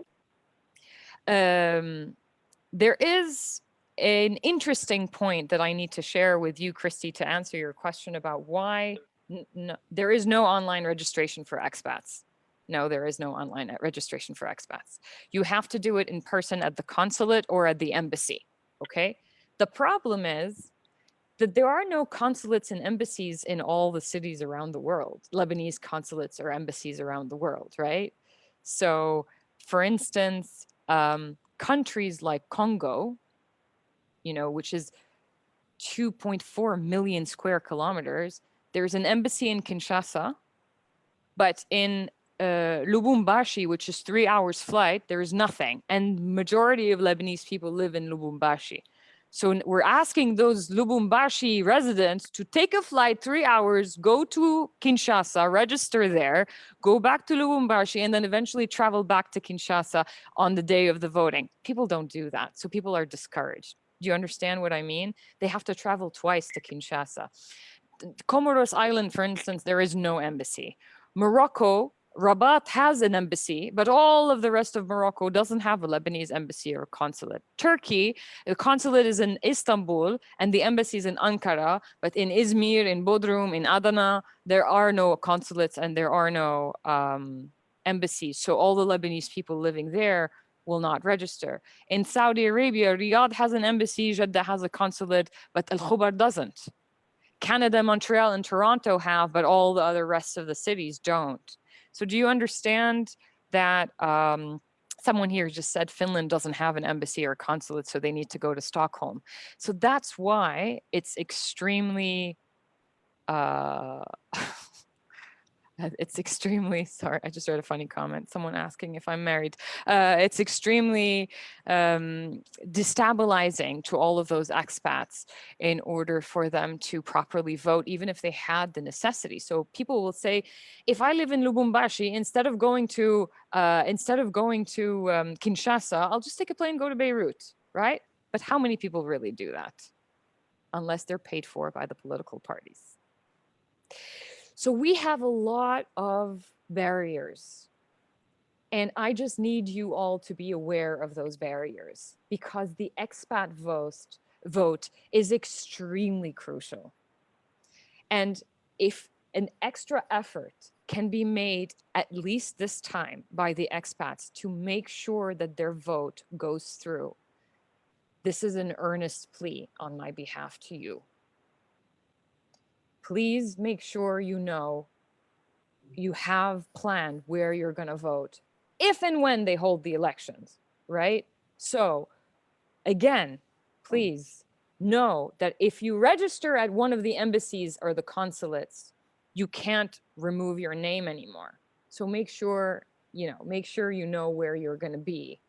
there is an interesting point that I need to share with you, Christy, to answer your question about why there is no online registration for expats. No, there is no online registration for expats. You have to do it in person at the consulate or at the embassy, okay? The problem is that there are no consulates and embassies in all the cities around the world, Lebanese consulates or embassies around the world, right? So, for instance, countries like Congo, you know, which is 2.4 million square kilometers. There's an embassy in Kinshasa, but in Lubumbashi, which is 3 hours flight, there is nothing. And majority of Lebanese people live in Lubumbashi. So we're asking those Lubumbashi residents to take a flight 3 hours, go to Kinshasa, register there, go back to Lubumbashi, and then eventually travel back to Kinshasa on the day of the voting. People don't do that. So people are discouraged. Do you understand what I mean? They have to travel twice to Kinshasa. Comoros Island, for instance, there is no embassy. Morocco, Rabat has an embassy, but all of the rest of Morocco doesn't have a Lebanese embassy or consulate. Turkey, the consulate is in Istanbul and the embassy is in Ankara, but in Izmir, in Bodrum, in Adana, there are no consulates and there are no embassies. So all the Lebanese people living there will not register. In Saudi Arabia, Riyadh has an embassy, Jeddah has a consulate, but Al Khobar doesn't. Canada, Montreal, and Toronto have, but all the other rest of the cities don't. So do you understand that someone here just said Finland doesn't have an embassy or consulate, so they need to go to Stockholm. So that's why it's extremely, It's extremely, sorry, I just read a funny comment. Someone asking if I'm married. It's extremely destabilizing to all of those expats in order for them to properly vote, even if they had the necessity. So people will say, if I live in Lubumbashi, instead of going to Kinshasa, I'll just take a plane and go to Beirut, right? But how many people really do that? Unless they're paid for by the political parties. So we have a lot of barriers. And I just need you all to be aware of those barriers, because the expat vote is extremely crucial. And if an extra effort can be made, at least this time, by the expats to make sure that their vote goes through, this is an earnest plea on my behalf to you. Please make sure you know you have planned where you're going to vote if and when they hold the elections, right? So again, please know that if you register at one of the embassies or the consulates, you can't remove your name anymore. So make sure you know where you're going to be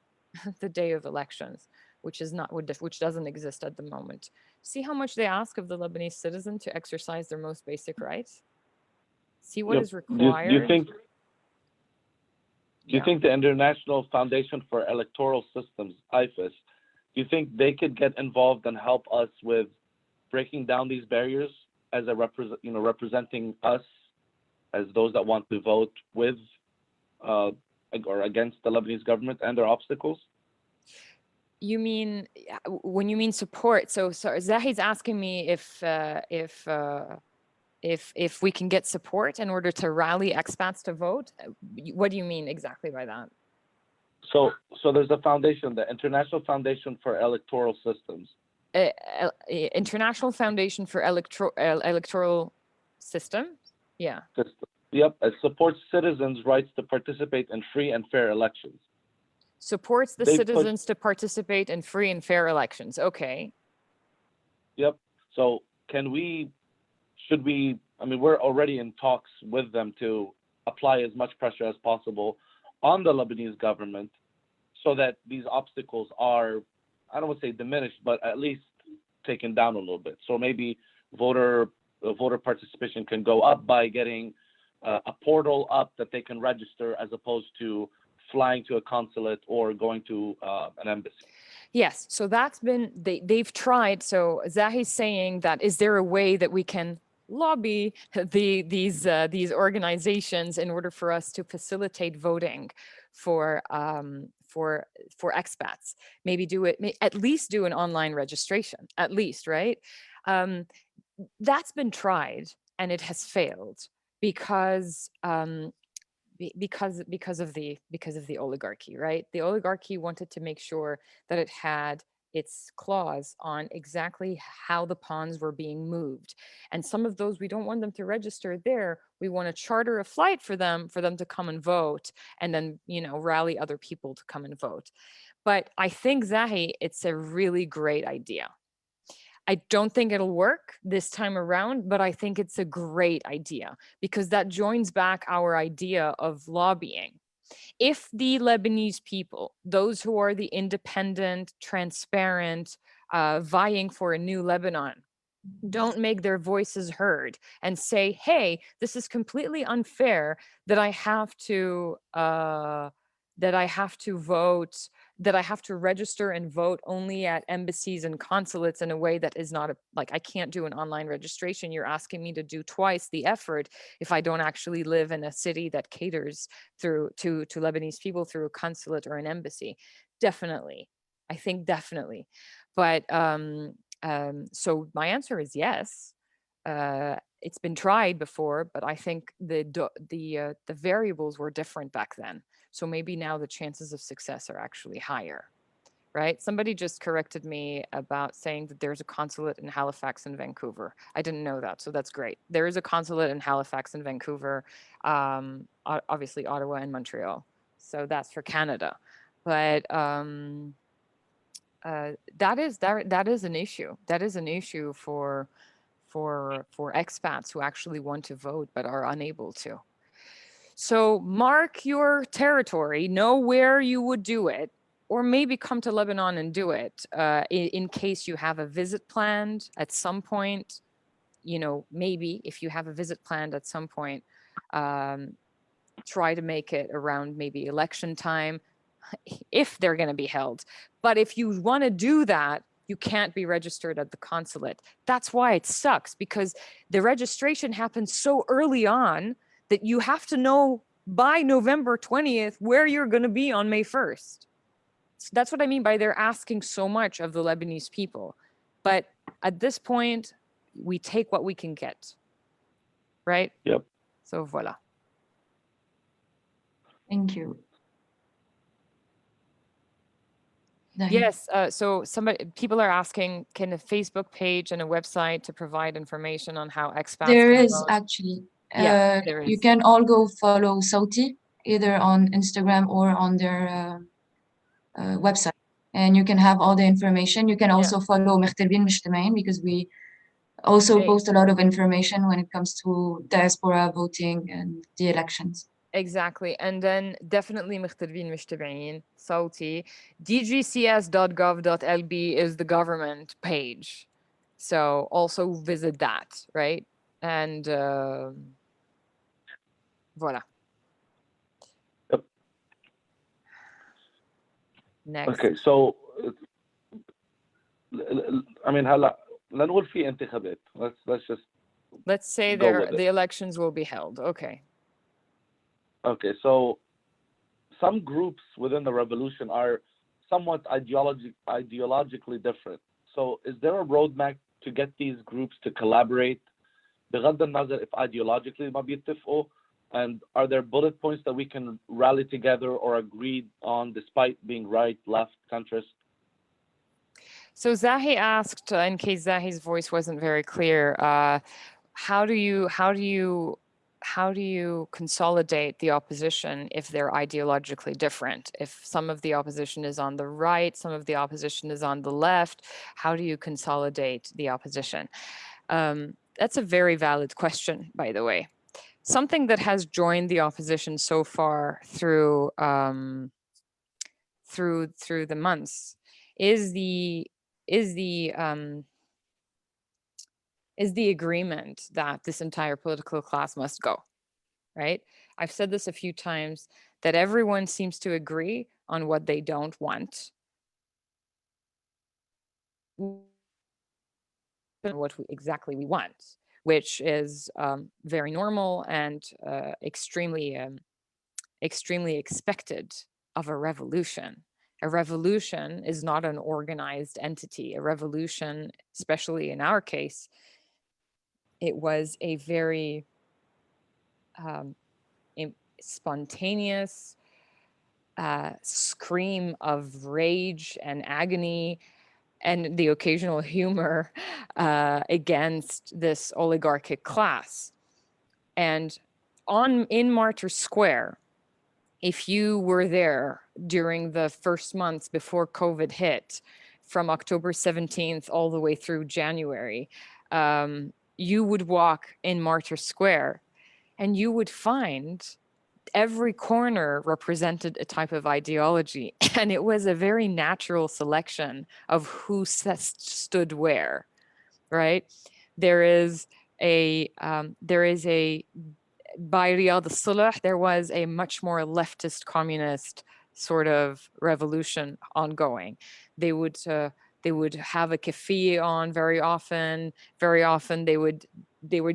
the day of elections, which doesn't exist at the moment. See how much they ask of the Lebanese citizen to exercise their most basic rights? See what is required. Do you think the International Foundation for Electoral Systems, IFES, do you think they could get involved and help us with breaking down these barriers as representing us as those that want to vote with or against the Lebanese government and their obstacles? You mean, when you mean support, so Zahid's asking me if we can get support in order to rally expats to vote. What do you mean exactly by that? So there's a foundation, the International Foundation for Electoral Systems. International Foundation for Electoral System? Yeah. Yep, it supports citizens' rights to participate in free and fair elections. Supports the citizens to participate in free and fair elections. Okay. Yep. So we're already in talks with them to apply as much pressure as possible on the Lebanese government so that these obstacles are, I don't want to say diminished, but at least taken down a little bit. So maybe voter participation can go up by getting a portal up that they can register, as opposed to flying to a consulate or going to an embassy. Yes, so that's been, they've tried. So Zahi's saying that, is there a way that we can lobby these organizations in order for us to facilitate voting for expats? Maybe at least do an online registration, at least, right? That's been tried and it has failed because of the oligarchy, right? The oligarchy wanted to make sure that it had its clause on exactly how the pawns were being moved. And some of those, we don't want them to register there. We want to charter a flight for them to come and vote, and then, rally other people to come and vote. But I think, Zahi, it's a really great idea. I don't think it'll work this time around, but I think it's a great idea, because that joins back our idea of lobbying. If the Lebanese people, those who are the independent, transparent, vying for a new Lebanon, don't make their voices heard and say, hey, this is completely unfair that I have to vote, that I have to register and vote only at embassies and consulates in a way that is not I can't do an online registration. You're asking me to do twice the effort if I don't actually live in a city that caters to Lebanese people through a consulate or an embassy. Definitely. I think definitely. But so my answer is yes. It's been tried before, but I think the variables were different back then. So maybe now the chances of success are actually higher, right? Somebody just corrected me about saying that there's a consulate in Halifax and Vancouver. I didn't know that, so that's great. There is a consulate in Halifax and Vancouver, obviously Ottawa and Montreal. So that's for Canada. But that is an issue. That is an issue for expats who actually want to vote but are unable to. So mark your territory, know where you would do it, or maybe come to Lebanon and do it in case you have a visit planned at some point. You know, maybe if you have a visit planned at some point, try to make it around maybe election time, if they're going to be held. But if you want to do that, you can't be registered at the consulate. That's why it sucks, because the registration happens so early on that you have to know by November 20th where you're going to be on May 1st. So that's what I mean by they're asking so much of the Lebanese people. But at this point, we take what we can get, right? Yep. So voila. Thank you. Yes, so people are asking, can a Facebook page and a website to provide information on how expats There can is vote? actually. Yeah, there You is. can all go follow Sauti, either on Instagram or on their website. And you can have all the information. You can also follow مغتربين مجتمعين, because we also Hey. post a lot of information when it comes to diaspora voting and the elections. Exactly. And then definitely مغتربين مجتمعين, Sauti. dgcs.gov.lb is the government page. So also visit that, right? And voila. Yep. Next. Okay, so I mean, هلا لنقول في انتخابات. Let's say the elections will be held. Okay. Okay, so some groups within the revolution are somewhat ideologically different. So is there a roadmap to get these groups to collaborate بغض النظر if ideologically ما بيتفقوا, and are there bullet points that we can rally together or agree on despite being right, left, centrist? So Zahi asked, in case Zahi's voice wasn't very clear, how do you consolidate the opposition if they're ideologically different? If some of the opposition is on the right, some of the opposition is on the left, how do you consolidate the opposition? That's a very valid question, by the way. Something that has joined the opposition so far through the months is the agreement that this entire political class must go, right? I've said this a few times, that everyone seems to agree on what they don't want. What exactly we want, which is very normal and extremely expected of a revolution. A revolution is not an organized entity. A revolution, especially in our case, it was a very spontaneous scream of rage and agony and the occasional humor against this oligarchic class. And in Martyr Square, if you were there during the first months before COVID hit, from October 17th all the way through January, you would walk in Martyr Square and you would find every corner represented a type of ideology. And it was a very natural selection of who stood where, right? There is a by Riyad al-Sulh, there was a much more leftist communist sort of revolution ongoing. They would have a keffiyeh on very often. Very often they would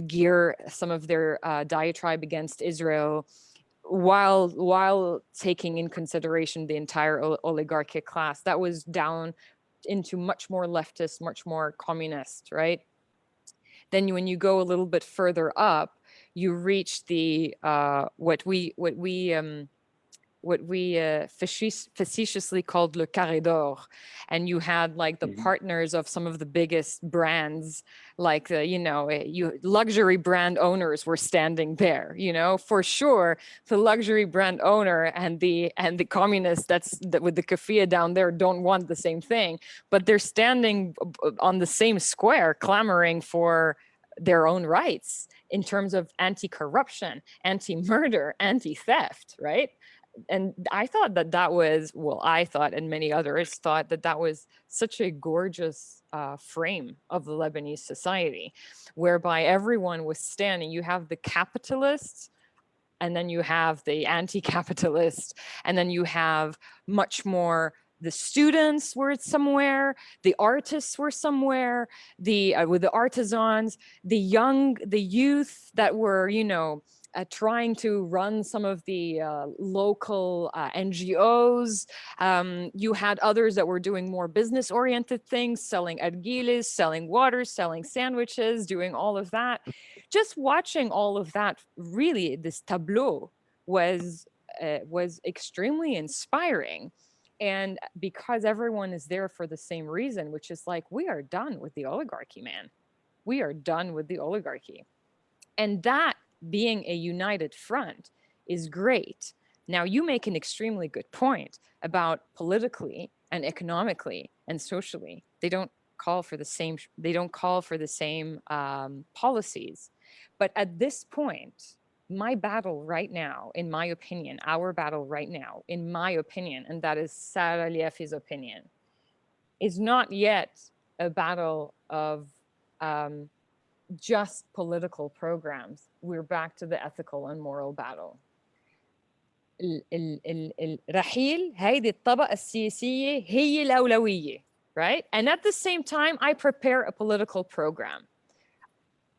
gear some of their diatribe against Israel while taking in consideration the entire oligarchic class. That was down into much more leftist, much more communist, right? Then when you go a little bit further up, you reach the what we facetiously called le carré d'or, and you had like the partners of some of the biggest brands, like luxury brand owners were standing there. For sure, the luxury brand owner and the communists with the keffiyeh down there don't want the same thing, but they're standing on the same square clamoring for their own rights. in terms of anti-corruption, anti-murder, anti-theft, right? And I thought that that was, well, I thought, and many others thought, that that was such a gorgeous frame of the Lebanese society, whereby everyone was standing. You have the capitalists, and then you have the anti-capitalist, and then you have much more, the students were somewhere, the artists were somewhere, with the artisans, the youth that were, you know, trying to run some of the local NGOs. You had others that were doing more business-oriented things, selling argiles, selling water, selling sandwiches, doing all of that. Just watching all of that, really, this tableau was extremely inspiring. And because everyone is there for the same reason, which is like, we are done with the oligarchy, man. We are done with the oligarchy. And that being a united front is great. Now, you make an extremely good point about politically and economically and socially, they don't call for the same policies. But at this point, my battle right now, in my opinion, our battle right now, in my opinion, and that is Sara El Yafi's opinion, is not yet a battle of just political programs. We're back to the ethical and moral battle. الرحيل هيدي الطبقة السياسية هي الأولوية, right? And at the same time, I prepare a political program.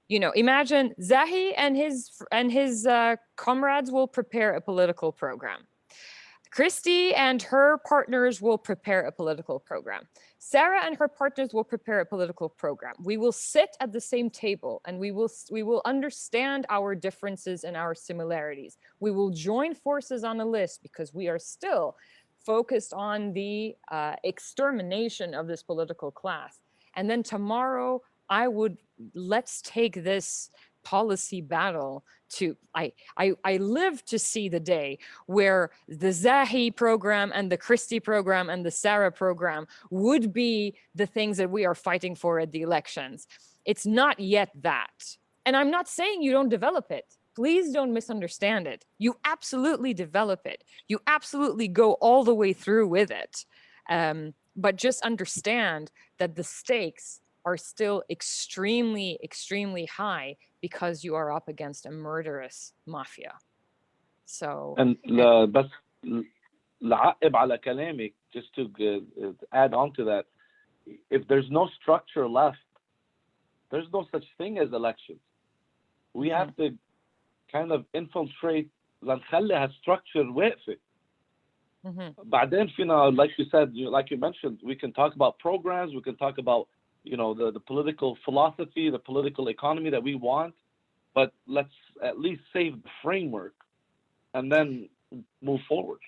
You know, imagine Zahi and his comrades will prepare a political program. Christy and her partners will prepare a political program. Sara and her partners will prepare a political program. We will sit at the same table, and we will understand our differences and our similarities. We will join forces on a list, because we are still focused on the extermination of this political class. And then tomorrow, let's take this policy battle to, I live to see the day where the Zahi program and the Christie program and the Sara program would be the things that we are fighting for at the elections. It's not yet that. And I'm not saying you don't develop it. Please don't misunderstand it. You absolutely develop it. You absolutely go all the way through with it. But just understand that the stakes are still extremely, extremely high, because you are up against a murderous mafia. So, and بس لعقب على كلامك, just to add on to that, if there's no structure left, there's no such thing as elections. We have to kind of infiltrate لنخليها structure واقفة. بعدين فينا, like you said, like you mentioned, we can talk about programs, we can talk about, you know, the political philosophy, the political economy that we want, but let's at least save the framework and then move forward.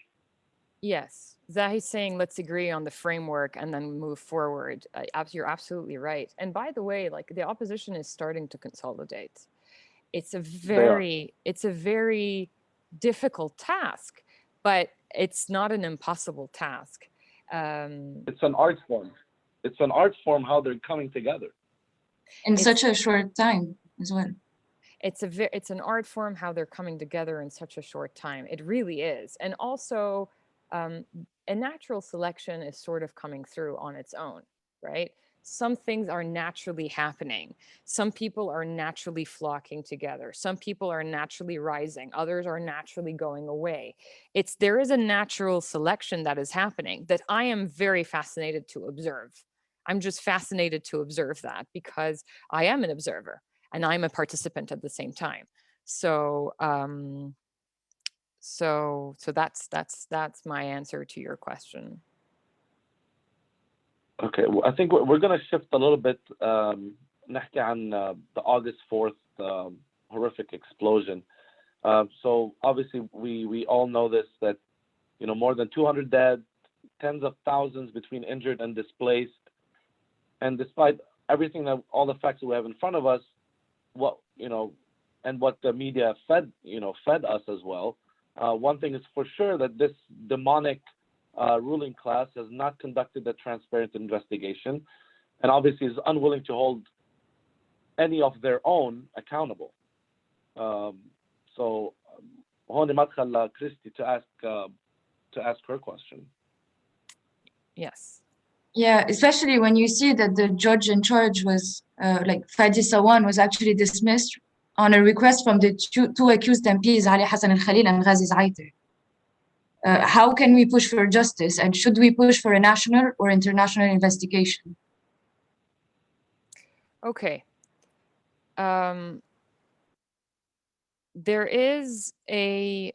Yes, Zahi's saying let's agree on the framework and then move forward. You're absolutely right. And by the way, like, the opposition is starting to consolidate. It's a very difficult task, but it's not an impossible task. It's an art form. It's an art form how they're coming together in such a short time as well. It's an art form how they're coming together in such a short time. It really is. And also, a natural selection is sort of coming through on its own, right? Some things are naturally happening. Some people are naturally flocking together. Some people are naturally rising. Others are naturally going away. There is a natural selection that is happening that I am very fascinated to observe. I'm just fascinated to observe that, because I am an observer and I'm a participant at the same time. So, so that's my answer to your question. Okay, well, I think we're going to shift a little bit. نحكي عن the August 4th horrific explosion. So obviously we all know this, that, you know, more than 200 dead, tens of thousands between injured and displaced. And despite everything, that all the facts that we have in front of us, what, you know, and what the media fed us as well, one thing is for sure, that this demonic ruling class has not conducted a transparent investigation, and obviously is unwilling to hold any of their own accountable. So هون مدخل Christy to ask her question. Yes. Yeah, especially when you see that the judge in charge was like Fadi Sawan was actually dismissed on a request from the two accused MPs, Ali Hassan al-Khalil and Ghazi Zaiter. How can we push for justice, and should we push for a national or international investigation? Okay. There is a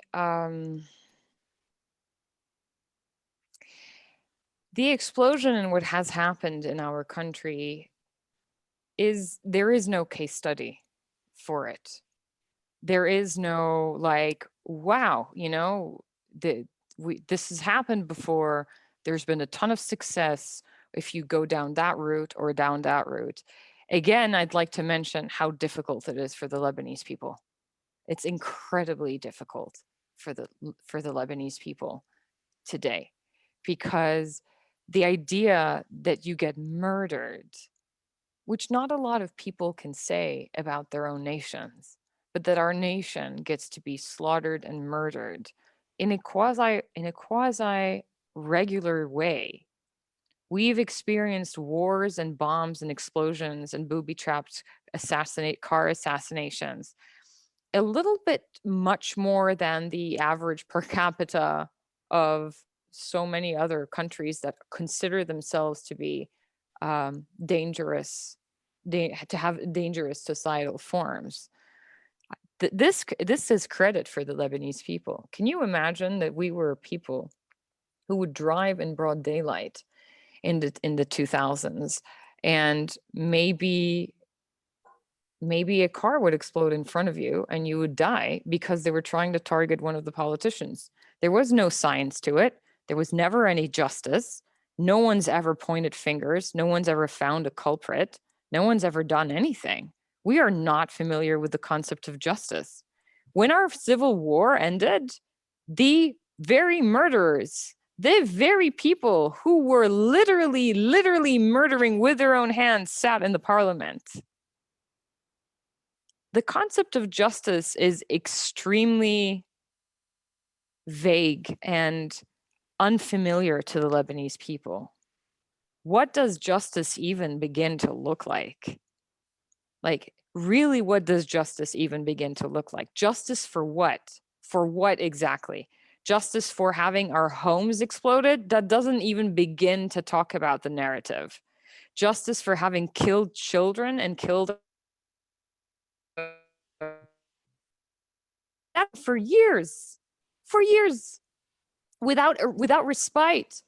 the explosion in what has happened in our country there is no case study for it. There is no like, wow, you know, this has happened before. There's been a ton of success if you go down that route or down that route. Again, I'd like to mention how difficult it is for the Lebanese people. It's incredibly difficult for the Lebanese people today, because the idea that you get murdered, which not a lot of people can say about their own nations, but that our nation gets to be slaughtered and murdered in a quasi regular way. We've experienced wars and bombs and explosions and booby-trapped car assassinations a little bit much more than the average per capita of so many other countries that consider themselves to be dangerous, to have dangerous societal forms. This is credit for the Lebanese people. Can you imagine that we were people who would drive in broad daylight in the 2000s, and maybe a car would explode in front of you and you would die because they were trying to target one of the politicians? There was no science to it. There was never any justice. No one's ever pointed fingers. No one's ever found a culprit. No one's ever done anything. We are not familiar with the concept of justice. When our civil war ended, the very murderers, the very people who were literally murdering with their own hands sat in the parliament. The concept of justice is extremely vague and unfamiliar to the Lebanese people. What does justice even begin to look like? Like, really, what does justice even begin to look like? Justice for what? For what exactly? Justice for having our homes exploded? That doesn't even begin to talk about the narrative. Justice for having killed children and killed for years, without respite.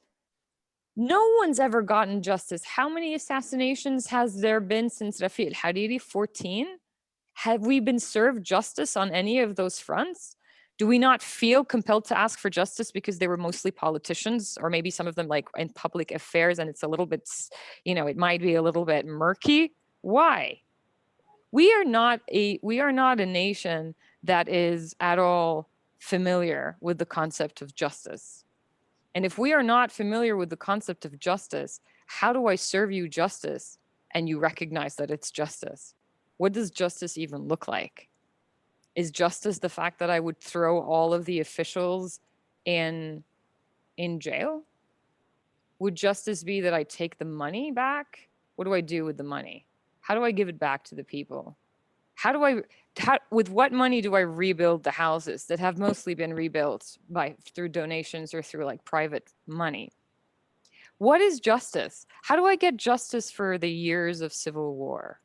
No one's ever gotten justice. How many assassinations has there been since Rafi al-Hariri? 14? Have we been served justice on any of those fronts? Do we not feel compelled to ask for justice because they were mostly politicians, or maybe some of them like in public affairs, and it's a little bit, you know, it might be a little bit murky? Why? We are not a nation that is at all familiar with the concept of justice. And if we are not familiar with the concept of justice, how do I serve you justice and you recognize that it's justice? What does justice even look like? Is justice the fact that I would throw all of the officials in jail? Would justice be that I take the money back? What do I do with the money? How do I give it back to the people? With what money do I rebuild the houses that have mostly been rebuilt through donations or through like private money? What is justice? How do I get justice for the years of civil war?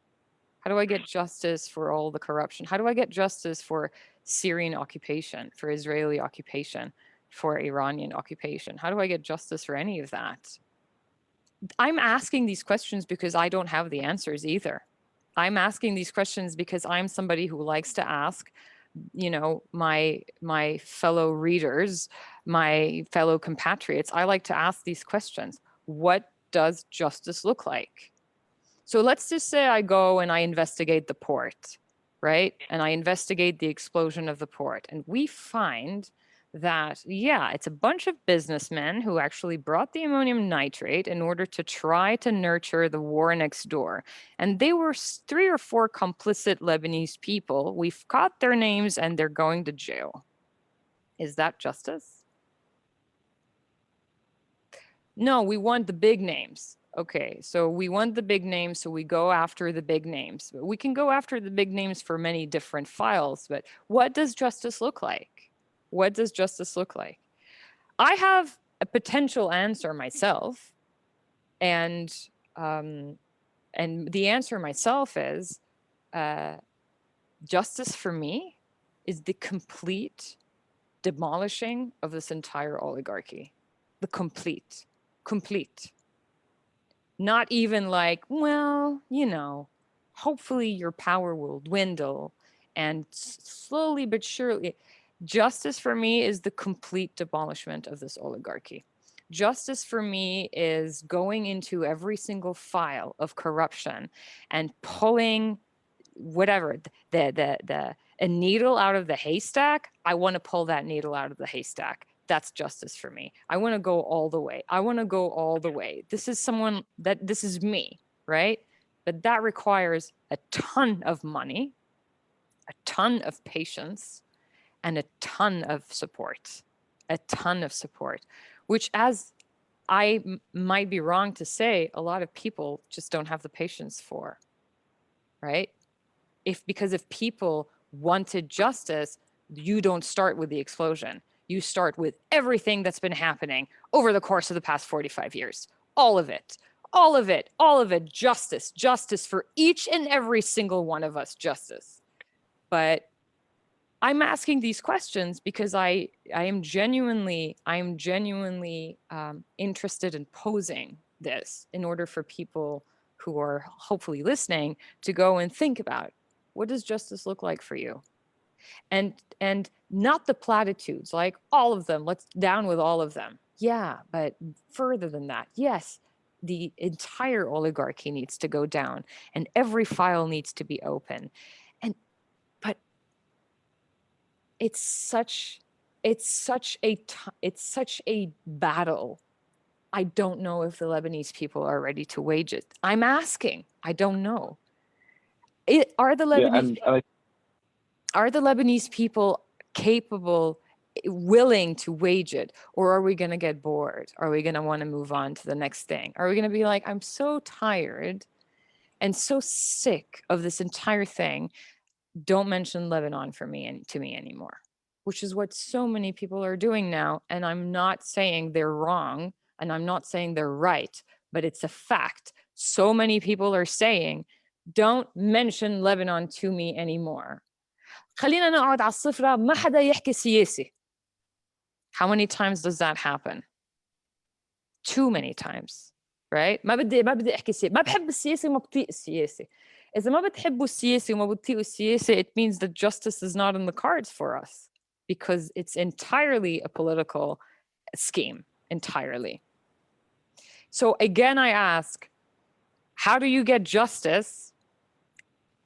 How do I get justice for all the corruption? How do I get justice for Syrian occupation, for Israeli occupation, for Iranian occupation? How do I get justice for any of that? I'm asking these questions because I don't have the answers either. I'm asking these questions because I'm somebody who likes to ask, you know, my fellow readers, my fellow compatriots. I like to ask these questions. What does justice look like? So let's just say I go and I investigate the port, right? And I investigate the explosion of the port. And we find that, yeah, it's a bunch of businessmen who actually brought the ammonium nitrate in order to try to nurture the war next door. And they were 3 or 4 complicit Lebanese people. We've caught their names and they're going to jail. Is that justice? No, we want the big names. Okay, so we want the big names, so we go after the big names. We can go after the big names for many different files, but what does justice look like? What does justice look like? I have a potential answer myself, and the answer myself is justice for me is the complete demolishing of this entire oligarchy. The complete. Not even like, well, you know, hopefully your power will dwindle and slowly but surely. Justice for me is the complete demolishment of this oligarchy. Justice for me is going into every single file of corruption and pulling whatever, a needle out of the haystack. I want to pull that needle out of the haystack. That's justice for me. I want to go all the way. I want to go all the way. This is me, right? But that requires a ton of money, a ton of patience, and a ton of support, which, as I might be wrong to say, a lot of people just don't have the patience for, right? Because if people wanted justice, you don't start with the explosion. You start with everything that's been happening over the course of the past 45 years. All of it, justice for each and every single one of us, justice. But I'm asking these questions because I am genuinely interested in posing this in order for people who are hopefully listening to go and think about, what does justice look like for you? And not the platitudes, like all of them, let's down with all of them. Yeah, but further than that, yes, the entire oligarchy needs to go down and every file needs to be open. But it's such a battle. I don't know if the Lebanese people are ready to wage it. I'm asking. I don't know. Are the Lebanese people capable, willing to wage it, or are we going to get bored? Are we going to want to move on to the next thing? Are we going to be like, I'm so tired and so sick of this entire thing. Don't mention Lebanon to me anymore, which is what so many people are doing now. And I'm not saying they're wrong and I'm not saying they're right, but it's a fact. So many people are saying, don't mention Lebanon to me anymore. خلينا نقعد على السفرة ما حدا يحكي سياسي. How many times does that happen? Too many times, right? ما بدي احكي سياسي، ما بحب السياسة وما بطيق السياسة. إذا ما بتحبوا السياسة وما بتطيقوا السياسة, it means that justice is not in the cards for us because it's entirely a political scheme, entirely. So again, I ask, how do you get justice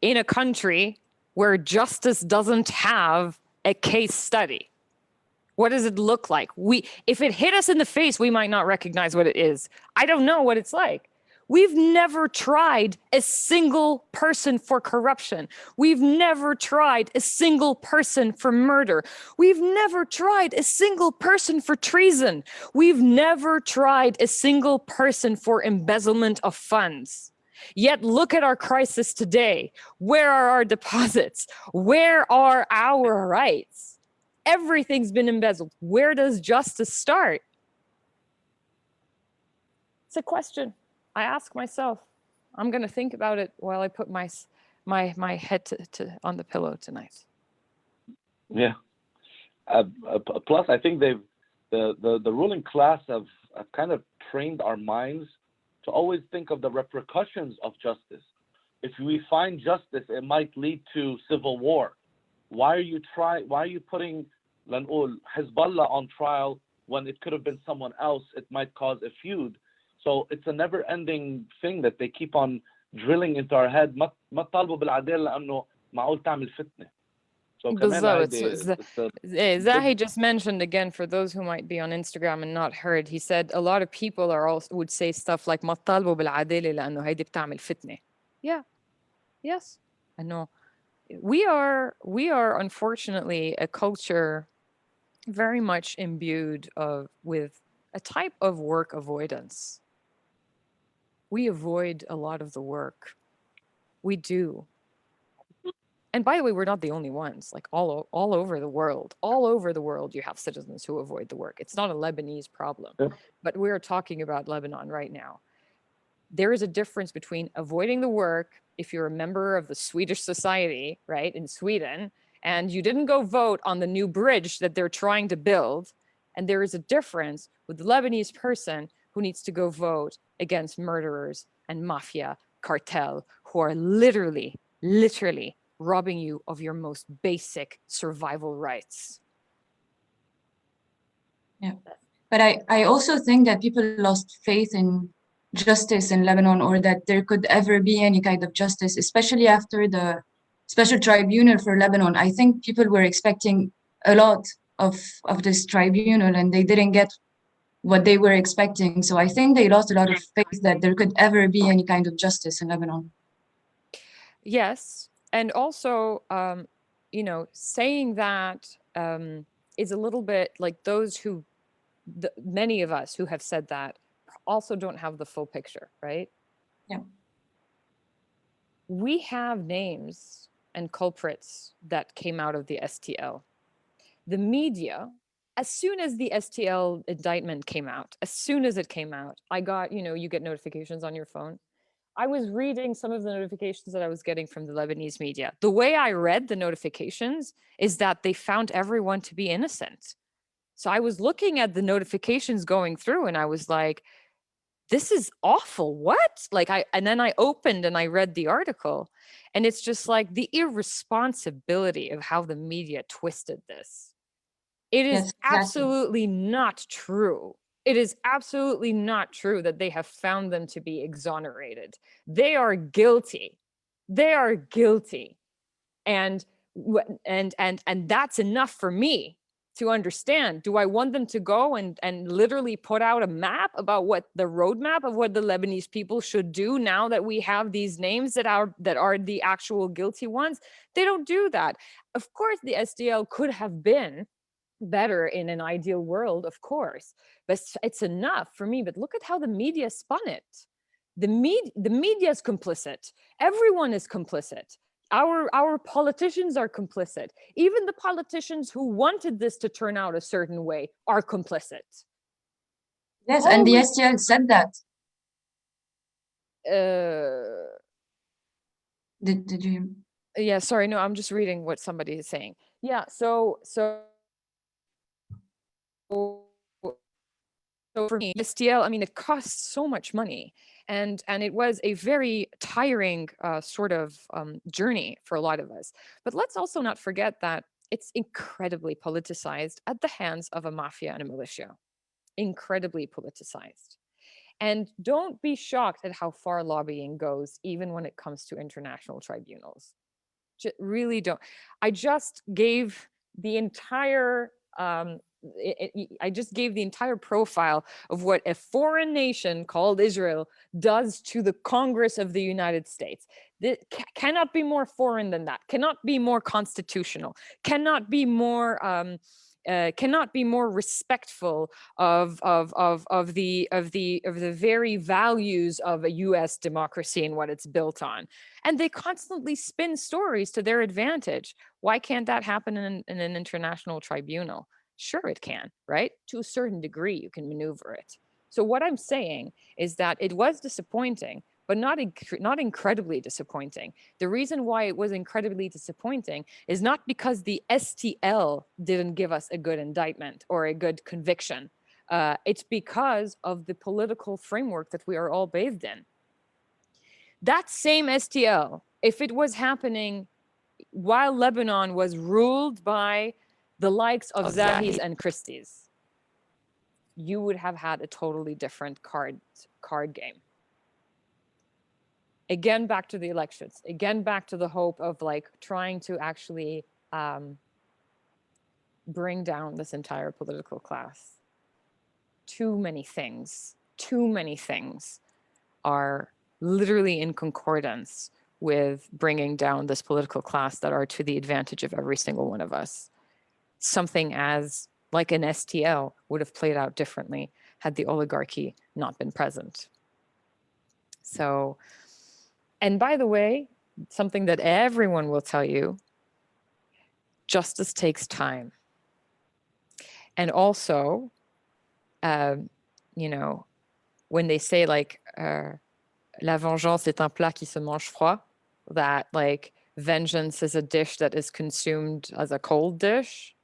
in a country where justice doesn't have a case study? What does it look like? If it hit us in the face, we might not recognize what it is. I don't know what it's like. We've never tried a single person for corruption. We've never tried a single person for murder. We've never tried a single person for treason. We've never tried a single person for embezzlement of funds. Yet look at our crisis today. Where are our deposits? Where are our rights? Everything's been embezzled. Where does justice start? It's a question I ask myself. I'm going to think about it while I put my head on the pillow tonight. Yeah. Plus, I think the ruling class have kind of trained our minds to always think of the repercussions of justice. If we find justice, it might lead to civil war. Why are you putting Hezbollah on trial when it could have been someone else? It might cause a feud. So it's a never-ending thing that they keep on drilling into our head. ما تطالبوا بالعدالة لأنه معقول تعمل فتنة. So كمان بالضبط. عادي it's a big Zahi just mentioned again, for those who might be on Instagram and not heard, he said a lot of people are also would say stuff like ما تطالبوا بالعدالة لأنه هيدي بتعمل فتنة. Yeah, yes, I know. We are unfortunately a culture very much imbued with a type of work avoidance. We avoid a lot of the work. We do. And by the way, we're not the only ones. Like all over the world, you have citizens who avoid the work. It's not a Lebanese problem, Yeah. but we're talking about Lebanon right now. There is a difference between avoiding the work if you're a member of the Swedish society, right, in Sweden, and you didn't go vote on the new bridge that they're trying to build. And there is a difference with the Lebanese person who needs to go vote against murderers and mafia cartel who are literally robbing you of your most basic survival rights. Yeah, but I also think that people lost faith in justice in Lebanon, or that there could ever be any kind of justice, especially after the special tribunal for Lebanon. I think people were expecting a lot of this tribunal, and they didn't get what they were expecting. So I think they lost a lot of faith that there could ever be any kind of justice in Lebanon. Yes, and also, saying that is a little bit like those who, many of us who have said that also don't have the full picture, right? Yeah. We have names and culprits that came out of the STL. The media, as soon as the STL indictment came out, as soon as it came out, I got, you get notifications on your phone. I was reading some of the notifications that I was getting from the Lebanese media. The way I read the notifications is that they found everyone to be innocent. So I was looking at the notifications going through and I was like, this is awful. What? And then I opened and I read the article, and it's just like the irresponsibility of how the media twisted this. It is Yes, exactly. absolutely not true. It is absolutely not true that they have found them to be exonerated. They are guilty. They are guilty. And that's enough for me to understand. Do I want them to go and literally put out a map about what the roadmap of what the Lebanese people should do now that we have these names that are the actual guilty ones? They don't do that. Of course, the SDL could have been better in an ideal world, of course, but it's enough for me. But look at how the media spun it. The media is complicit. Everyone is complicit. Our politicians are complicit. Even the politicians who wanted this to turn out a certain way are complicit. Yes, and the STL said that. Did you? Yeah, sorry, no, I'm just reading what somebody is saying. Yeah, so for me, STL, I mean, it costs so much money, and it was a very tiring sort of journey for a lot of us. But let's also not forget that it's incredibly politicized at the hands of a mafia and a militia. Incredibly politicized. And don't be shocked at how far lobbying goes, even when it comes to international tribunals. Really don't. I just gave the entire I just gave the entire profile of what a foreign nation called Israel does to the Congress of the United States. That cannot be more foreign than that. Cannot be more constitutional. Cannot be more respectful of the very values of a U.S. democracy and what it's built on. And they constantly spin stories to their advantage. Why can't that happen in an international tribunal? Sure, it can, right? To a certain degree, you can maneuver it. So what I'm saying is that it was disappointing, but not incredibly disappointing. The reason why it was incredibly disappointing is not because the STL didn't give us a good indictment or a good conviction. It's because of the political framework that we are all bathed in. That same STL, if it was happening while Lebanon was ruled by the likes of Zahis and Christie's, you would have had a totally different card game. Again, back to the elections. Again, back to the hope of trying to actually bring down this entire political class. Too many things are literally in concordance with bringing down this political class that are to the advantage of every single one of us. Something as like an STL would have played out differently had the oligarchy not been present. So, and by the way, something that everyone will tell you, justice takes time. And also, you know, when they say like, la vengeance est un plat qui se mange froid, that like vengeance is a dish that is consumed as a cold dish,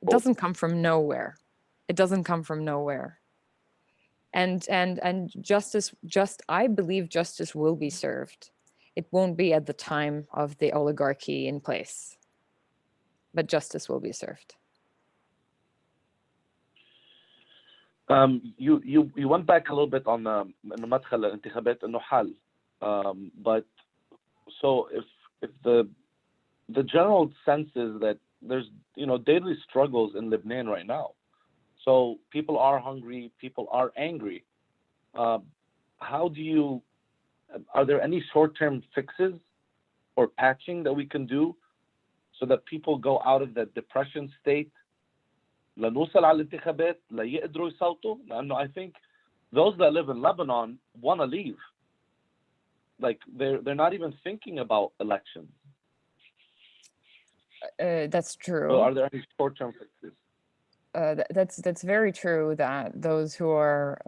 it doesn't come from nowhere. It doesn't come from nowhere. And justice, I believe justice will be served. It won't be at the time of the oligarchy in place, but justice will be served. You went back a little bit on إنه مدخل الانتخابات إنه حل, but so if the general sense is that there's daily struggles in Lebanon right now, so people are hungry, people are angry. How do you? Are there any short-term fixes or patching that we can do so that people go out of that depression state? لنوصل على الانتخابات ليقدروا يصوتوا لأنه I think those that live in Lebanon want to leave. Like they're not even thinking about elections. That's true. So are there any short-term fixes? That's very true. That those who are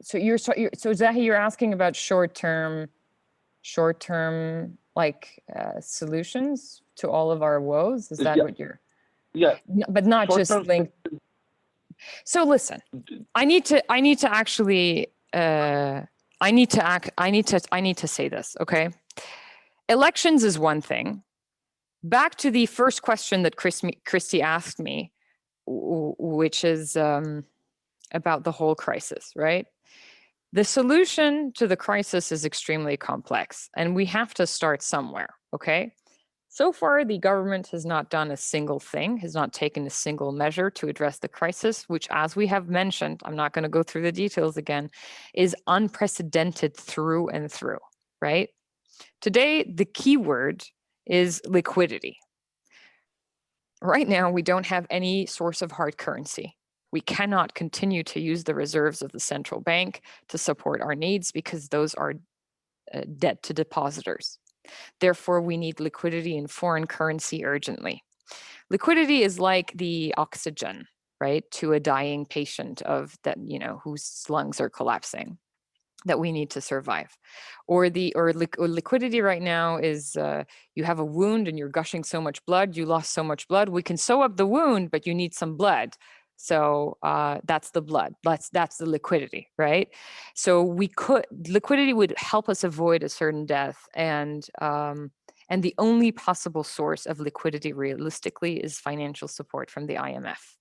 so Zahi, you're asking about short-term like solutions to all of our woes. Is that what you're? Yeah, but not just linked. So listen, I need to actually I need to say this, okay? Elections is one thing. Back to the first question that Christy asked me, which is about the whole crisis, right? The solution to the crisis is extremely complex, and we have to start somewhere, okay? So far, the government has not done a single thing, has not taken a single measure to address the crisis, which, as we have mentioned, I'm not going to go through the details again, is unprecedented through and through, right? Today, the key word is liquidity. Right now, we don't have any source of hard currency. We cannot continue to use the reserves of the central bank to support our needs because those are debt to depositors. Therefore, we need liquidity in foreign currency urgently. Liquidity is like the oxygen, right, to a dying patient of that, whose lungs are collapsing, that we need to survive. Or liquidity right now is you have a wound and you're gushing so much blood, you lost so much blood. We can sew up the wound, but you need some blood. So that's the blood. That's the liquidity, right? So liquidity would help us avoid a certain death, and the only possible source of liquidity realistically is financial support from the IMF.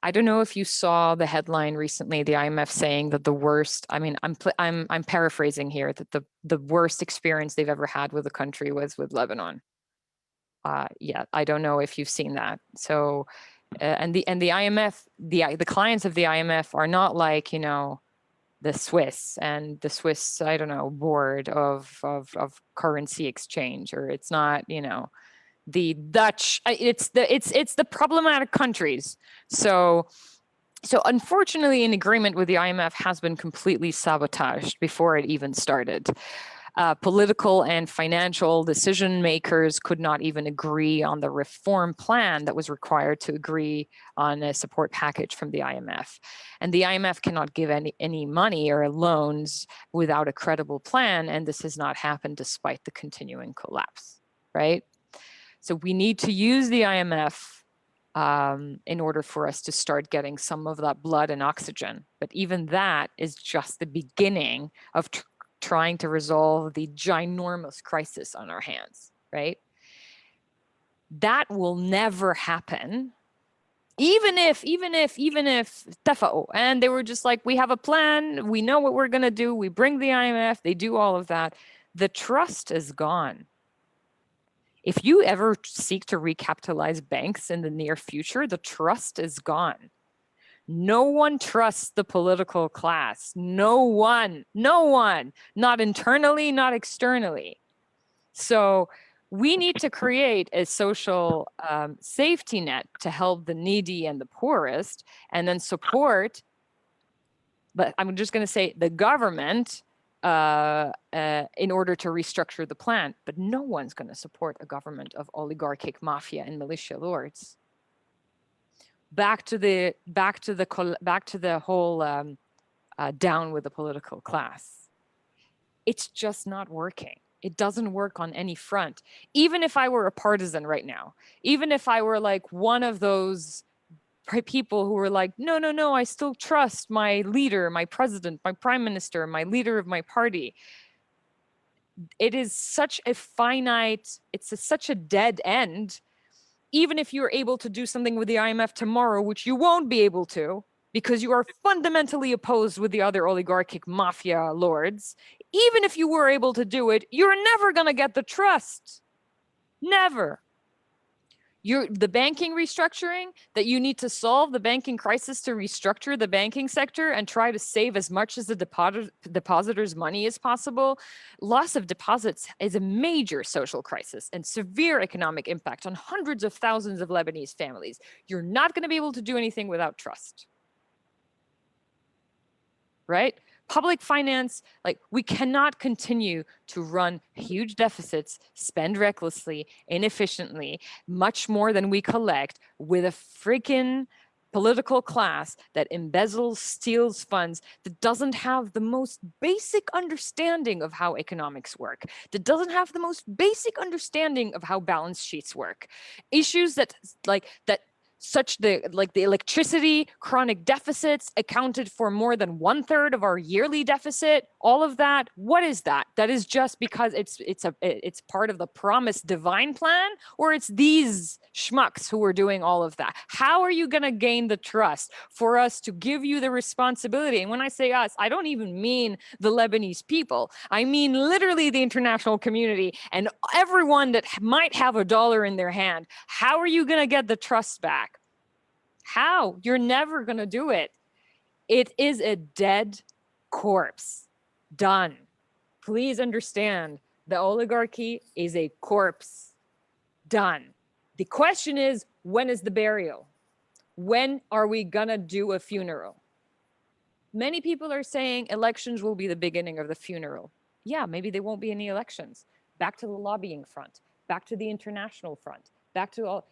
I don't know if you saw the headline recently, the IMF saying that the worst, I mean, I'm paraphrasing here, that the worst experience they've ever had with the country was with Lebanon. Yeah, I don't know if you've seen that. So. And the IMF, the clients of the IMF are not like the Swiss and the Swiss, I don't know, board of currency exchange, or it's not the Dutch. It's the problematic countries. So unfortunately, an agreement with the IMF has been completely sabotaged before it even started. Political and financial decision makers could not even agree on the reform plan that was required to agree on a support package from the IMF. And the IMF cannot give any money or loans without a credible plan, and this has not happened despite the continuing collapse, right? So we need to use the IMF in order for us to start getting some of that blood and oxygen. But even that is just the beginning of trying to resolve the ginormous crisis on our hands, right? That will never happen, even if tafa'u, and they were just like, we have a plan, we know what we're gonna do, we bring the IMF, they do all of that. The trust is gone. If you ever seek to recapitalize banks in the near future, the trust is gone. No one trusts the political class. No one, not internally, not externally. So we need to create a social safety net to help the needy and the poorest, and then support, but I'm just going to say the government in order to restructure the plan. But no one's going to support a government of oligarchic mafia and militia lords. Back to the whole down with the political class. It's just not working. It doesn't work on any front. Even if I were a partisan right now, even if I were like one of those people who were like, no, I still trust my leader, my president, my prime minister, my leader of my party. It is such a finite, such a dead end. Even if you're able to do something with the IMF tomorrow, which you won't be able to, because you are fundamentally opposed with the other oligarchic mafia lords, even if you were able to do it, you're never going to get the trust. Never. The banking restructuring, that you need to solve the banking crisis to restructure the banking sector and try to save as much as the depositors' money as possible. Loss of deposits is a major social crisis and severe economic impact on hundreds of thousands of Lebanese families. You're not going to be able to do anything without trust. Right? Public finance, like, we cannot continue to run huge deficits, spend recklessly, inefficiently, much more than we collect, with a freaking political class that embezzles, steals funds, that doesn't have the most basic understanding of how economics work, that doesn't have the most basic understanding of how balance sheets work. Issues that such the electricity chronic deficits accounted for more than 1/3 of our yearly deficit. All of that, what is that? That is just because it's part of the promised divine plan, or it's these schmucks who are doing all of that? How are you going to gain the trust for us to give you the responsibility? And when I say us, I don't even mean the Lebanese people. I mean literally the international community and everyone that might have a dollar in their hand. How are you going to get the trust back? How? You're never going to do it. It is a dead corpse. Done. Please understand, the oligarchy is a corpse. Done. The question is, when is the burial? When are we going to do a funeral? Many people are saying elections will be the beginning of the funeral. Yeah, maybe there won't be any elections. Back to the lobbying front, back to the international front, back to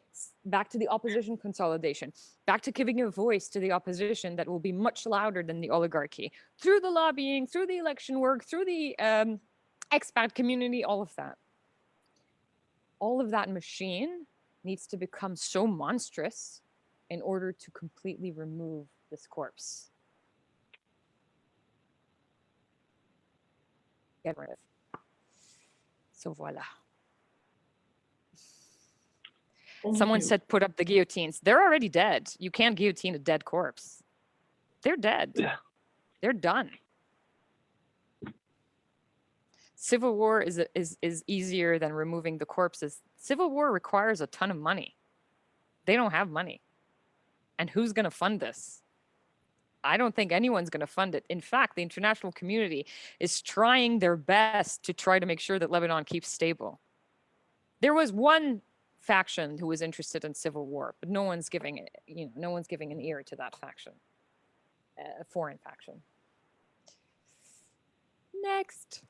the opposition consolidation, back to giving a voice to the opposition that will be much louder than the oligarchy, through the lobbying, through the election work, through the expat community, all of that. All of that machine needs to become so monstrous in order to completely remove this corpse. Get rid of. So voila. Someone said put up the guillotines. They're already dead. You can't guillotine a dead corpse. They're dead. Yeah. They're done. Civil war is easier than removing the corpses. Civil war requires a ton of money. They don't have money. And who's going to fund this? I don't think anyone's going to fund it. In fact, the international community is trying their best to try to make sure that Lebanon keeps stable. There was one faction who was interested in civil war, but no one's giving it, no one's giving an ear to that faction, a foreign faction. Next.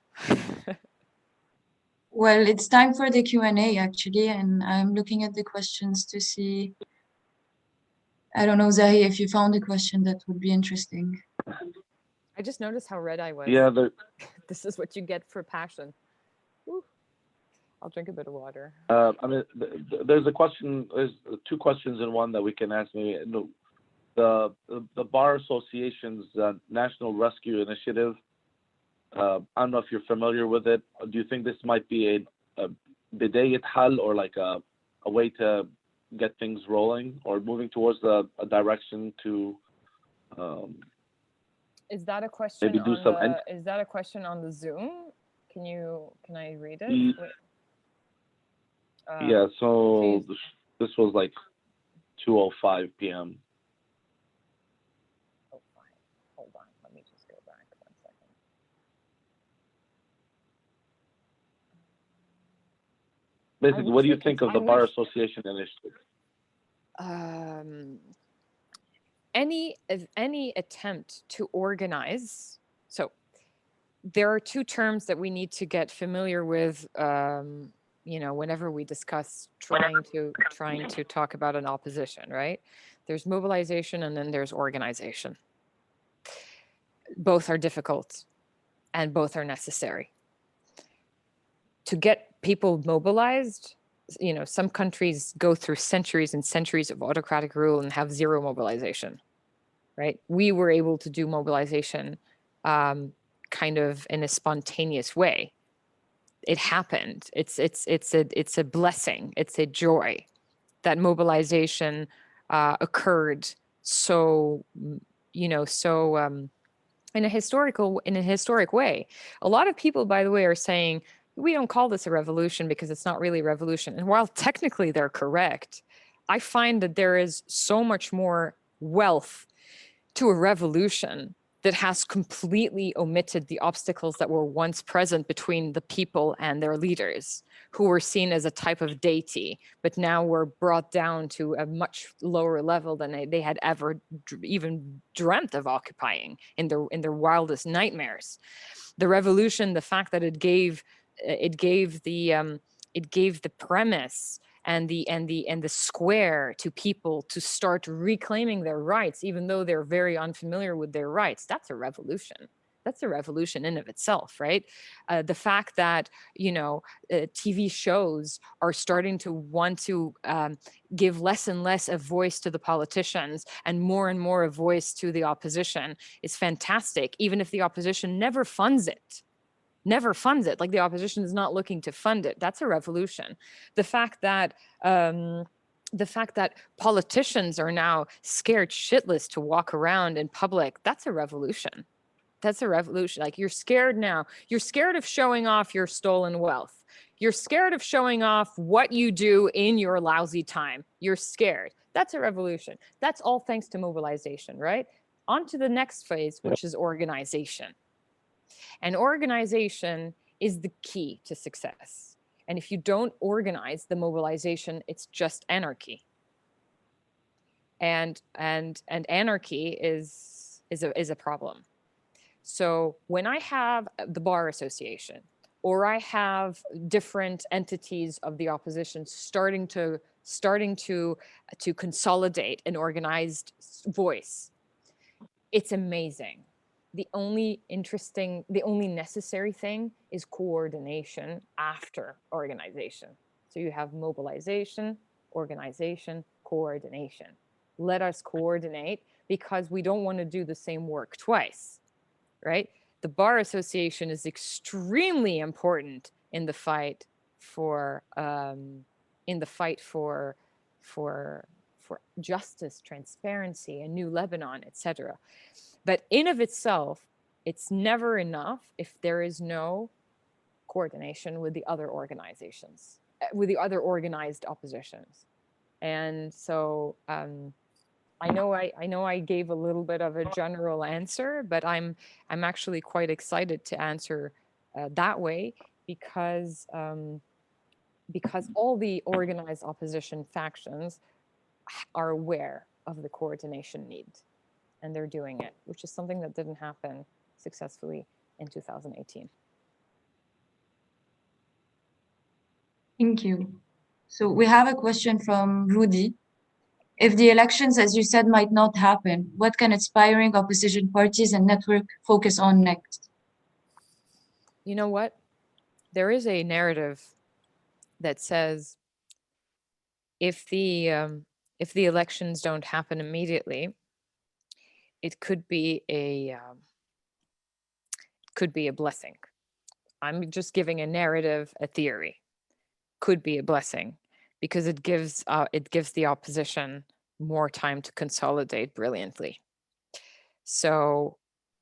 Well, it's time for the Q&A actually, and I'm looking at the questions to see. I don't know, Zahi, if you found a question that would be interesting. I just noticed how red I was. Yeah, This is what you get for passion. Woo. I'll drink a bit of water. I mean, there's two questions in one that we can ask. Maybe the Bar Association's National Rescue Initiative. I don't know if you're familiar with it. Do you think this might be a bidayat hal, or like a way to get things rolling or moving towards a direction to is that a question maybe do some is that a question on the Zoom? Can I read it? Yeah, so please. this was like 2:05 p.m. Oh, fine. Hold on. Let me just go back 1 second. Basically, what do you wish I think could- of the I Bar wish- Association initiative? Any attempt to organize. So there are two terms that we need to get familiar with. Whenever we discuss trying to talk about an opposition, right? There's mobilization and then there's organization. Both are difficult and both are necessary. To get people mobilized, some countries go through centuries and centuries of autocratic rule and have zero mobilization, right? We were able to do mobilization kind of in a spontaneous way. It happened. It's a blessing. It's a joy that mobilization occurred so in a historic way. A lot of people, by the way, are saying we don't call this a revolution because it's not really a revolution. And while technically they're correct, I find that there is so much more wealth to a revolution that has completely omitted the obstacles that were once present between the people and their leaders, who were seen as a type of deity, but now were brought down to a much lower level than they had ever even dreamt of occupying in their wildest nightmares. The revolution, the fact that it gave the premise and the square to people to start reclaiming their rights, even though they're very unfamiliar with their rights. That's a revolution. That's a revolution in of itself, right? The fact that TV shows are starting to want to give less and less a voice to the politicians and more a voice to the opposition is fantastic, even if the opposition never funds it. Like the opposition is not looking to fund it. That's a revolution. The fact that politicians are now scared shitless to walk around in public, that's a revolution. That's a revolution. Like, you're scared now. You're scared of showing off your stolen wealth. You're scared of showing off what you do in your lousy time. You're scared. That's a revolution. That's all thanks to mobilization, right? On to the next phase, which is organization. And organization is the key to success. And if you don't organize the mobilization, it's just anarchy. And anarchy is a problem. So when I have the Bar Association, or I have different entities of the opposition starting to consolidate an organized voice, it's amazing. The only necessary thing is coordination after organization. So you have mobilization, organization, coordination. Let us coordinate, because we don't want to do the same work twice, right? The Bar Association is extremely important in the fight for justice, transparency, a new Lebanon, etc. But in of itself, it's never enough if there is no coordination with the other organizations, with the other organized oppositions. And so I know I gave a little bit of a general answer, but I'm actually quite excited to answer that way, because all the organized opposition factions are aware of the coordination need, and they're doing it, which is something that didn't happen successfully in 2018. Thank you. So we have a question from Rudy. If the elections, as you said, might not happen, what can aspiring opposition parties and network focus on next? You know what? There is a narrative that says if the elections don't happen immediately, it could be a blessing. I'm just giving a narrative, a theory. Could be a blessing, because it gives the opposition more time to consolidate brilliantly. So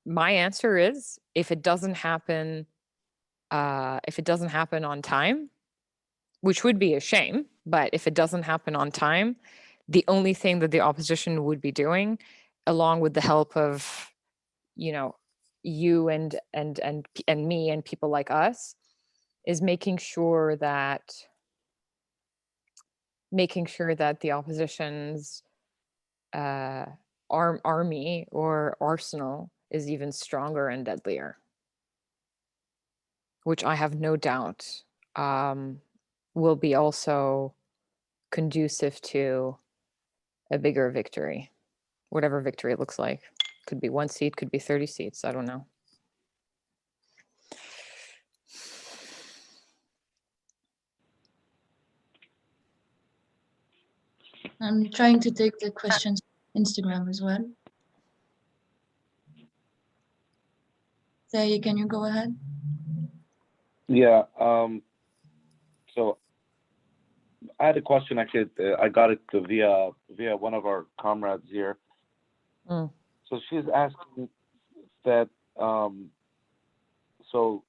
my answer is, if it doesn't happen on time, which would be a shame. But if it doesn't happen on time, the only thing that the opposition would be doing, along with the help of, you know, you and me and people like us, is making sure that the opposition's army or arsenal is even stronger and deadlier, which I have no doubt will be also conducive to a bigger victory, whatever victory it looks like. Could be 1 seat, could be 30 seats, I don't know. I'm trying to take the questions on Instagram as well. Say, can you go ahead? Yeah. So I had a question. Actually, I got it via one of our comrades here. Mm. So she's asking that so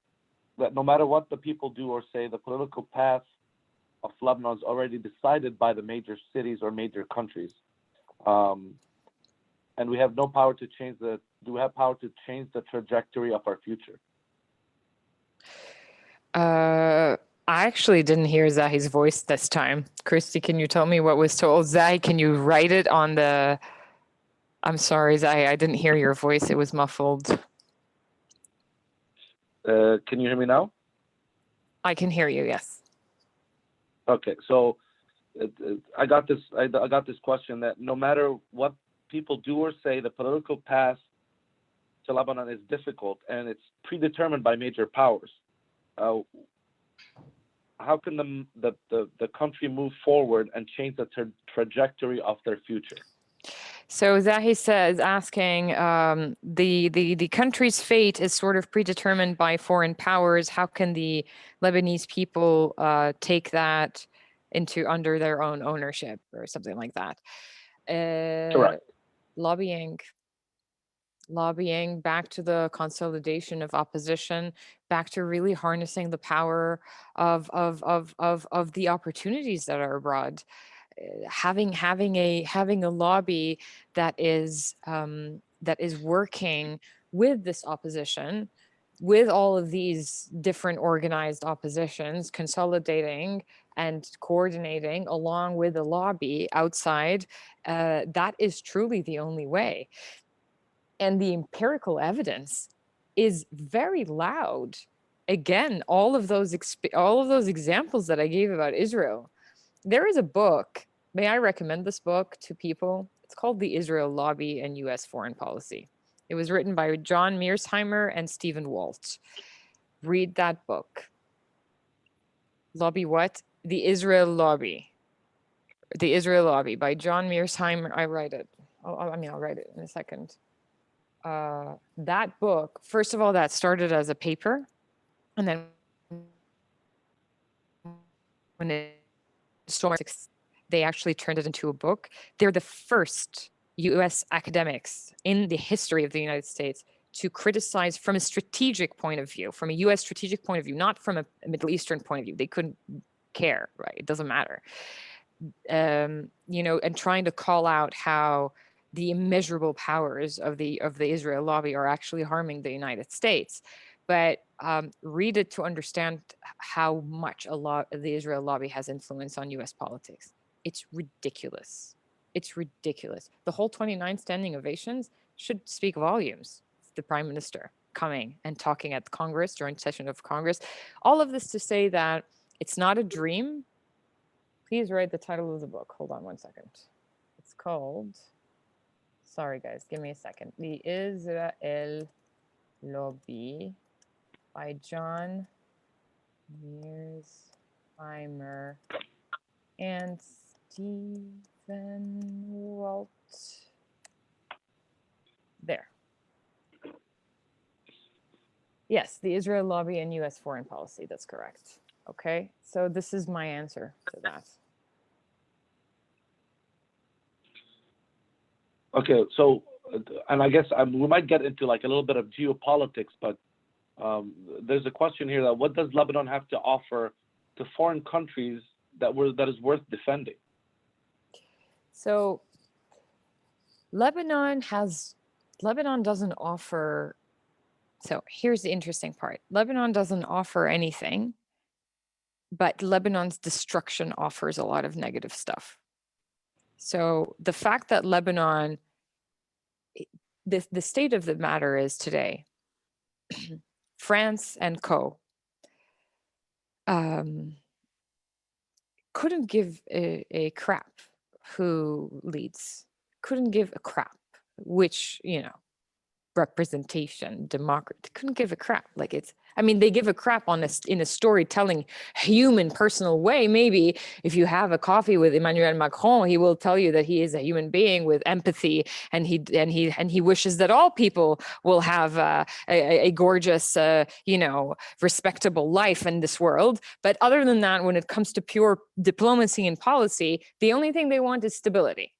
that no matter what the people do or say, the political path of Lebanon is already decided by the major cities or major countries, and we have no power to change the. Do we have power to change the trajectory of our future? I actually didn't hear Zahi's voice this time. Christy, can you tell me what was told? Zahi, can you write it on the... I'm sorry, Zahi, I didn't hear your voice. It was muffled. Can you hear me now? I can hear you, yes. Okay, so I got this. I got this question that no matter what people do or say, the political path to Lebanon is difficult and it's predetermined by major powers. How can the country move forward and change the trajectory of their future? So Zahi says, asking, the country's fate is sort of predetermined by foreign powers. How can the Lebanese people take that under their own ownership or something like that? Correct. Lobbying, back to the consolidation of opposition, back to really harnessing the power of the opportunities that are abroad. Having a lobby that is working with this opposition, with all of these different organized oppositions, consolidating and coordinating along with the lobby outside, that is truly the only way. And the empirical evidence is very loud. Again, all of those examples that I gave about Israel. There is a book. May I recommend this book to people? It's called The Israel Lobby and U.S. Foreign Policy. It was written by John Mearsheimer and Stephen Walt. Read that book. Lobby what? The Israel Lobby. The Israel Lobby by John Mearsheimer. I'll write it in a second. That book, first of all, that started as a paper, and then when it started, they actually turned it into a book. They're the first U.S. academics in the history of the United States to criticize from a strategic point of view, from a U.S. strategic point of view, not from a Middle Eastern point of view. They couldn't care, right? It doesn't matter. And trying to call out how the immeasurable powers of the Israel lobby are actually harming the United States. But read it to understand how much the Israel lobby has influence on U.S. politics. It's ridiculous. It's ridiculous. The whole 29 standing ovations should speak volumes. The Prime Minister coming and talking at Congress, joint session of Congress. All of this to say that it's not a dream. Please write the title of the book. Hold on one second. It's called... Sorry, guys. Give me a second. The Israel Lobby by John Mearsheimer and Stephen Walt. There. Yes, the Israel Lobby and U.S. Foreign Policy. That's correct. Okay, so this is my answer to that. Okay, so, and I guess we might get into like a little bit of geopolitics, but there's a question here that what does Lebanon have to offer to foreign countries that is worth defending? So Lebanon doesn't offer, so here's the interesting part. Lebanon doesn't offer anything, but Lebanon's destruction offers a lot of negative stuff. So the fact that Lebanon, the state of the matter is today, France and co. Couldn't give a crap who leads, couldn't give a crap which, representation, democracy, couldn't give a crap. Like they give a crap in a storytelling, human, personal way. Maybe if you have a coffee with Emmanuel Macron, he will tell you that he is a human being with empathy, and he wishes that all people will have a gorgeous, respectable life in this world. But other than that, when it comes to pure diplomacy and policy, the only thing they want is stability.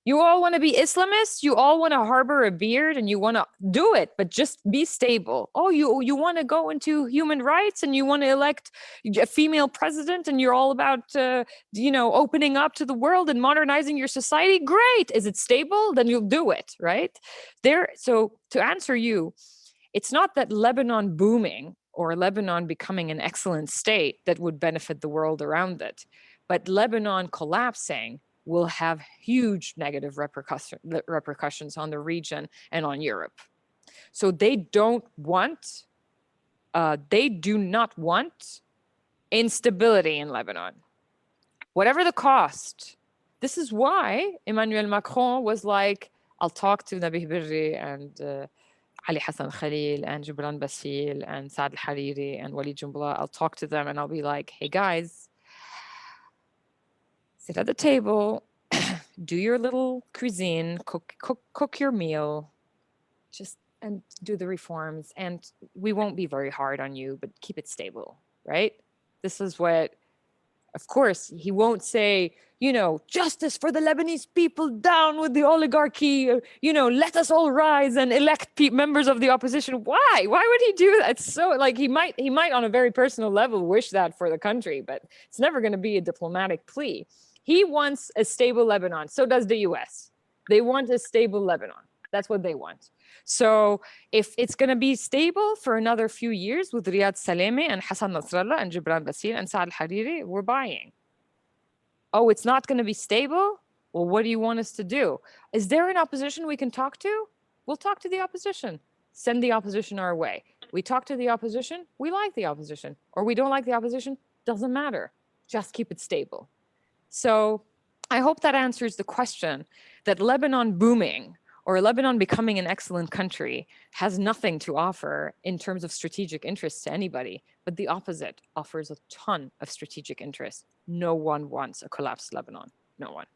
You all want to be Islamists, you all want to harbor a beard, and you want to do it, but just be stable. Oh, you want to go into human rights, and you want to elect a female president, and you're all about, opening up to the world and modernizing your society? Great. Is it stable? Then you'll do it, right? So to answer you, it's not that Lebanon booming or Lebanon becoming an excellent state that would benefit the world around it, but Lebanon collapsing will have huge negative repercussions on the region and on Europe. So they do not want instability in Lebanon, whatever the cost. This is why Emmanuel Macron was like, I'll talk to Nabih Berri and Ali Hassan Khalil and Gibran Bassil and Saad al-Hariri and Walid Jumbla. I'll talk to them and I'll be like, hey guys, sit at the table, do your little cuisine, cook your meal, and do the reforms. And we won't be very hard on you, but keep it stable, right? This is what, of course, he won't say, justice for the Lebanese people, down with the oligarchy, let us all rise and elect members of the opposition. Why would he do that? It's so he might on a very personal level wish that for the country, but it's never going to be a diplomatic plea. He wants a stable Lebanon. So does the US. They want a stable Lebanon. That's what they want. So if it's going to be stable for another few years with Riyad Salemi and Hassan Nasrallah and Gibran Bassil and Saad al-Hariri, we're buying. Oh, it's not going to be stable? Well, what do you want us to do? Is there an opposition we can talk to? We'll talk to the opposition. Send the opposition our way. We talk to the opposition. We like the opposition. Or we don't like the opposition. Doesn't matter. Just keep it stable. So I hope that answers the question that Lebanon booming or Lebanon becoming an excellent country has nothing to offer in terms of strategic interest to anybody, but the opposite offers a ton of strategic interest. No one wants a collapsed Lebanon. No one.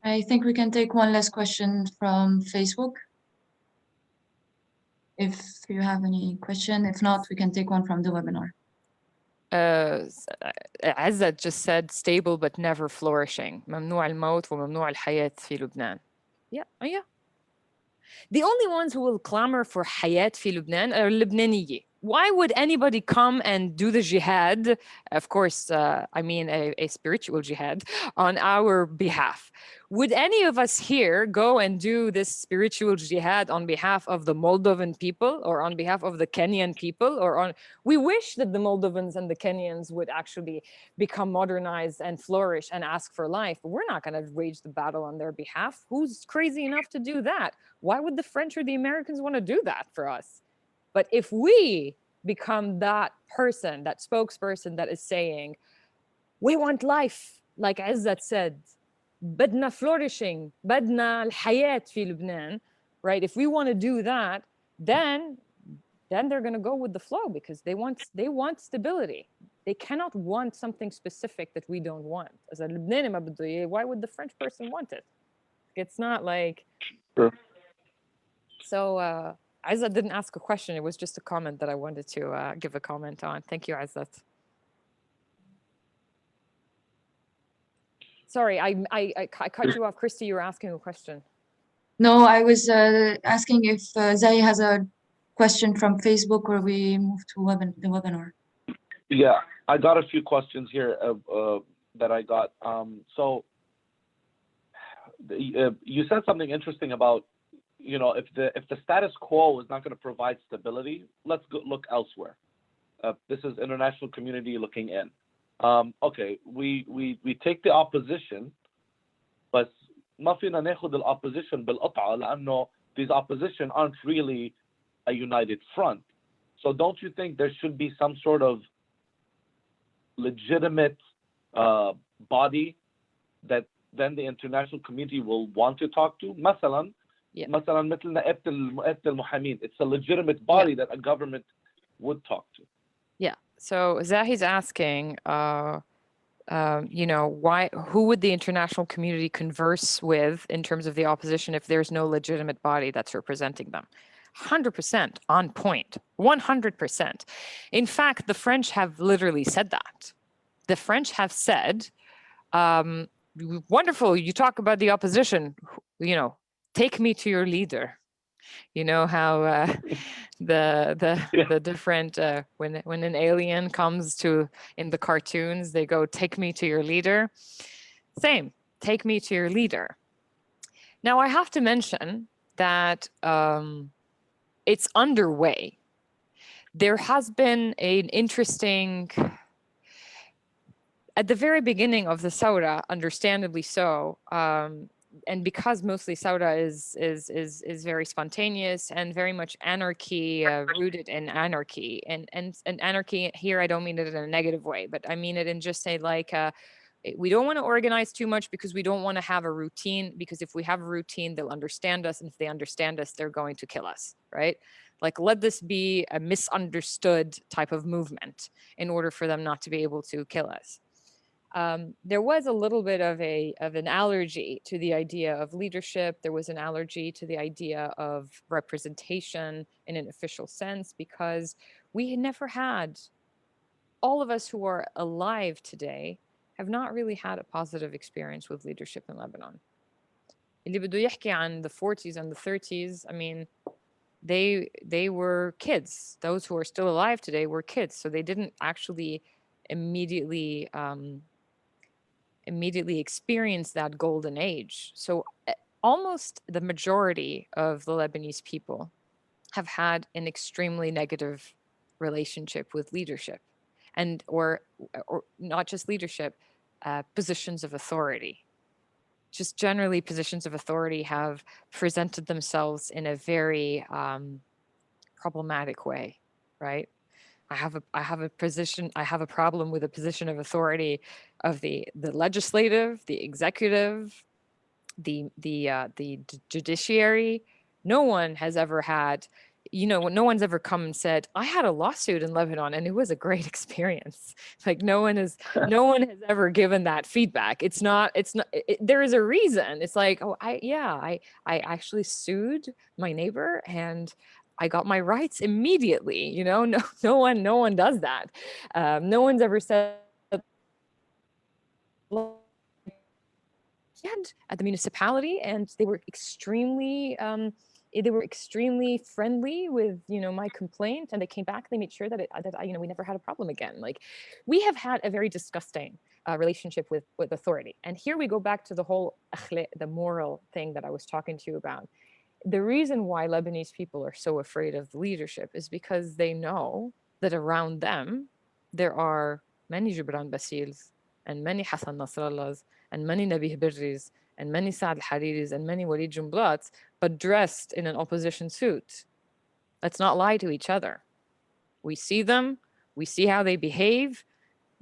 I think we can take one last question from Facebook. If you have any question, if not, we can take one from the webinar. Azzat just said stable but never flourishing. ممنوع الموت وممنوع الحياة في لبنان. Yeah. The only ones who will clamor for حياة في لبنان are Lebanese. Why would anybody come and do the jihad? Of course, I mean a spiritual jihad on our behalf. Would any of us here go and do this spiritual jihad on behalf of the Moldovan people or on behalf of the Kenyan people? We wish that the Moldovans and the Kenyans would actually become modernized and flourish and ask for life. But we're not going to wage the battle on their behalf. Who's crazy enough to do that? Why would the French or the Americans want to do that for us? But if we become that person, that spokesperson that is saying, we want life, like Izzat said, بدنا flourishing, بدنا الحياة في لبنان, right? If we want to do that, then they're going to go with the flow because they want stability. They cannot want something specific that we don't want. As a Lebanese ما بده إياه, why would the French person want it? It's not like... Sure. So Izzat didn't ask a question. It was just a comment that I wanted to give a comment on. Thank you, Izzat. Sorry, I cut you off. Christy, you were asking a question. No, I was asking if Zai has a question from Facebook, or we move to the webinar? Yeah, I got a few questions here that I got. So you said something interesting about, you know, if the status quo is not going to provide stability, let's go look elsewhere. This is international community looking in. Okay, we take the opposition, but ما فينا ناخذ الopposition بالقطعة لأنه these opposition aren't really a united front. So don't you think there should be some sort of legitimate body that then the international community will want to talk to? مثلا مثل نقابة المحامين. It's a legitimate body that a government would talk to. Yeah. So Zahi's asking, you know, who would the international community converse with in terms of the opposition if there's no legitimate body that's representing them? 100% on point, 100%. In fact, the French have literally said that. The French have said, wonderful, you talk about the opposition, you know, take me to your leader. You know how the different when an alien comes to in the cartoons, they go, take me to your leader. Same, take me to your leader. Now I have to mention that it's underway. There has been an interesting, at the very beginning of the thawra, understandably so, and because mostly thawra is very spontaneous and very much anarchy, rooted in anarchy, and anarchy here, I don't mean it in a negative way, but I mean it in just say like, we don't want to organize too much because we don't want to have a routine, because if we have a routine, they'll understand us, and if they understand us, they're going to kill us, right? Like, let this be a misunderstood type of movement in order for them not to be able to kill us. There was a little bit of an allergy to the idea of leadership. There was an allergy to the idea of representation in an official sense, because we had never had, all of us who are alive today have not really had a positive experience with leadership in Lebanon. اللي بده يحكي عن the 40s and the 30s, I mean, they were kids. Those who are still alive today were kids, so they didn't actually immediately experience that golden age. So almost the majority of the Lebanese people have had an extremely negative relationship with leadership, and or not just leadership, positions of authority. Just generally, positions of authority have presented themselves in a very problematic way, right? I have a problem with a position of authority of the legislative, the executive, the judiciary. No one has ever had, you know, no one's ever come and said, I had a lawsuit in Lebanon and it was a great experience. Like no one has ever given that feedback. There is a reason. It's like, oh, I actually sued my neighbor and I got my rights immediately. You know, no one does that. No one's ever said at the municipality, and they were extremely friendly with, you know, my complaint, and they came back, they made sure that you know, we never had a problem again. Like, we have had a very disgusting relationship with authority. And here we go back to the whole the moral thing that I was talking to you about. The reason why Lebanese people are so afraid of the leadership is because they know that around them there are many Gibran Basils and many Hassan Nasrallahs and many Nabih Birris and many Saad al-Hariris and many Walid Jumblats, but dressed in an opposition suit. Let's not lie to each other. We see them, we see how they behave,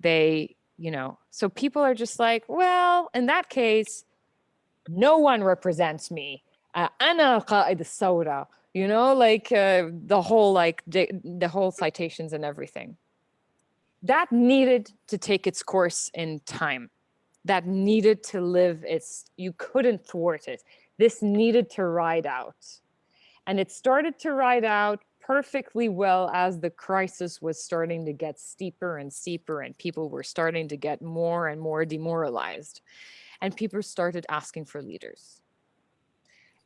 they, you know, so people are just like, well, in that case, no one represents me. Ana qa'id al-thawra, you know, like the whole citations and everything. That needed to take its course in time. That needed to live you couldn't thwart it. This needed to ride out. And it started to ride out perfectly well as the crisis was starting to get steeper and steeper, and people were starting to get more and more demoralized. And people started asking for leaders.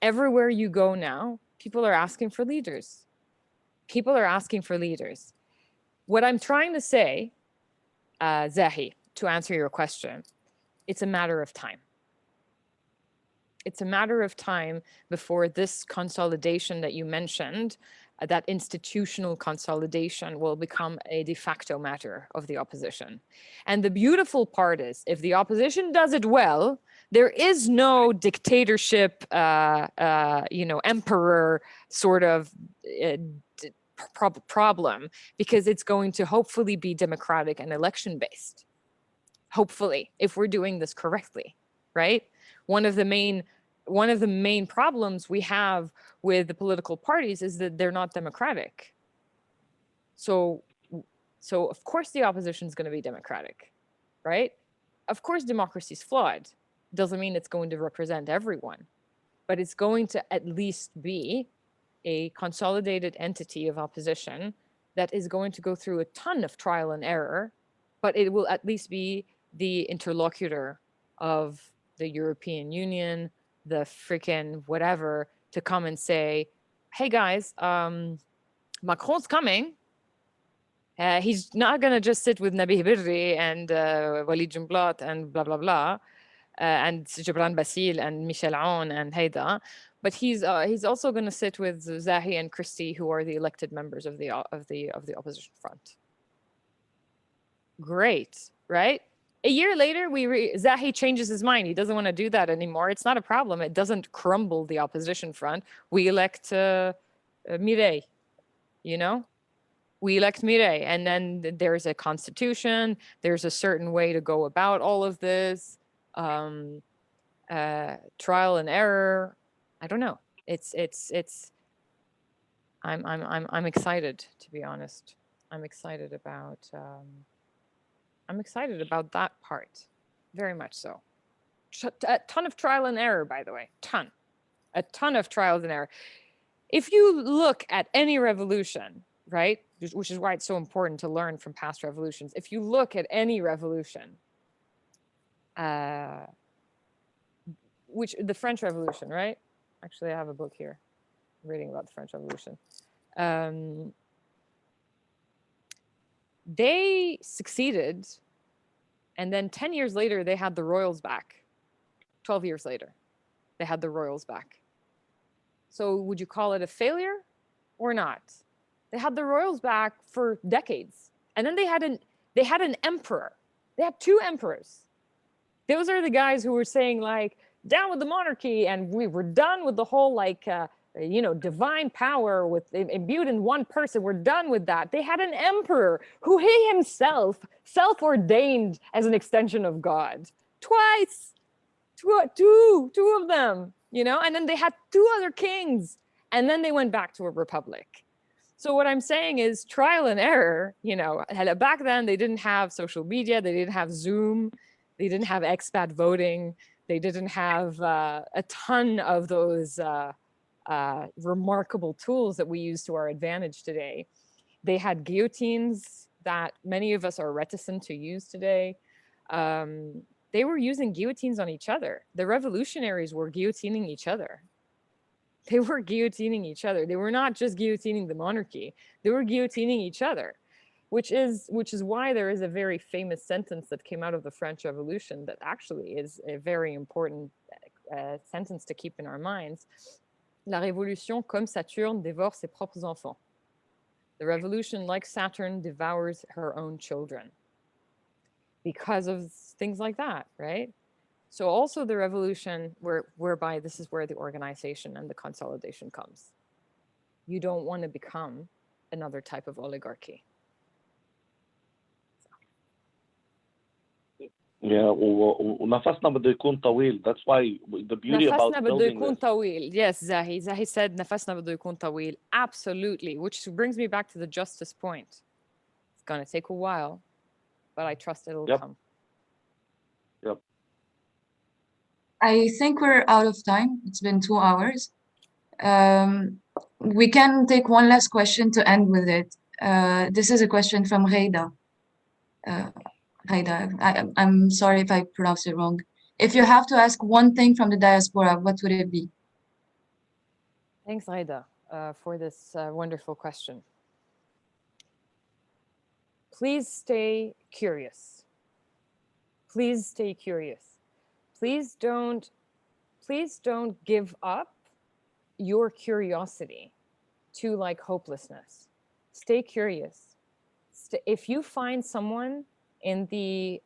Everywhere you go now, people are asking for leaders. People are asking for leaders. What I'm trying to say, Zahi, to answer your question, it's a matter of time. It's a matter of time before this consolidation that you mentioned, that institutional consolidation, will become a de facto matter of the opposition. And the beautiful part is, if the opposition does it well, there is no dictatorship, emperor sort of problem, because it's going to hopefully be democratic and election based. Hopefully, if we're doing this correctly, right? One of the main problems we have with the political parties is that they're not democratic. So of course the opposition is going to be democratic, right? Of course democracy is flawed. Doesn't mean it's going to represent everyone, but it's going to at least be a consolidated entity of opposition that is going to go through a ton of trial and error, but it will at least be the interlocutor of the European Union, the freaking whatever, to come and say, hey guys, Macron's coming. He's not going to just sit with Nabih Berri and Walid Jumblat and blah, blah, blah, and Gibran Bassil and Michel Aoun and Haida, but he's also going to sit with Zahi and Christie, who are the elected members of the opposition front. Great, right? A year later, Zahi changes his mind. He doesn't want to do that anymore. It's not a problem. It doesn't crumble the opposition front. We elect Mireille, we elect Mireille, and then there's a constitution. There's a certain way to go about all of this. Trial and error. I don't know. I'm excited, to be honest. I'm excited about that part, very much so. A ton of trial and error, by the way, a ton of trials and error. If you look at any revolution, right, which is why it's so important to learn from past revolutions. If you look at any revolution, the French Revolution, right? Actually, I have a book here reading about the French Revolution. They succeeded, and then 10 years later, they had the royals back. 12 years later, they had the royals back. So would you call it a failure or not? They had the royals back for decades. And then they had an emperor. They had two emperors. Those are the guys who were saying, like, down with the monarchy, and we were done with the whole, divine power with imbued in one person. We're done with that. They had an emperor who he himself self-ordained as an extension of God. Twice. Two of them, and then they had two other kings, and then they went back to a republic. So what I'm saying is trial and error, back then they didn't have social media, they didn't have Zoom, they didn't have expat voting, they didn't have a ton of those remarkable tools that we use to our advantage today. They had guillotines that many of us are reticent to use today. They were using guillotines on each other. The revolutionaries were guillotining each other. They were guillotining each other. They were not just guillotining the monarchy. They were guillotining each other, which is why there is a very famous sentence that came out of the French Revolution that actually is a very important sentence to keep in our minds. La révolution, comme Saturne, dévore ses propres enfants. The revolution, like Saturn, devours her own children because of things like that, right? So also the revolution, whereby this is where the organization and the consolidation comes. You don't want to become another type of oligarchy. Yeah, ونفسنا بده يكون طويل. That's why the beauty about نفسنا بده building يكون this. طويل. Yes, Zahi said نفسنا بده يكون طويل. Absolutely, which brings me back to the justice point. It's going to take a while, but I trust it'll come. Yep. I think we're out of time. It's been 2 hours. We can take one last question to end with it. This is a question from Ghaida. Ghaida, I'm sorry if I pronounce it wrong. If you have to ask one thing from the diaspora, what would it be? Thanks, Ghaida, for this wonderful question. please stay curious. Please stay curious. Please don't give up your curiosity to like hopelessness. Stay curious. If you find someone in the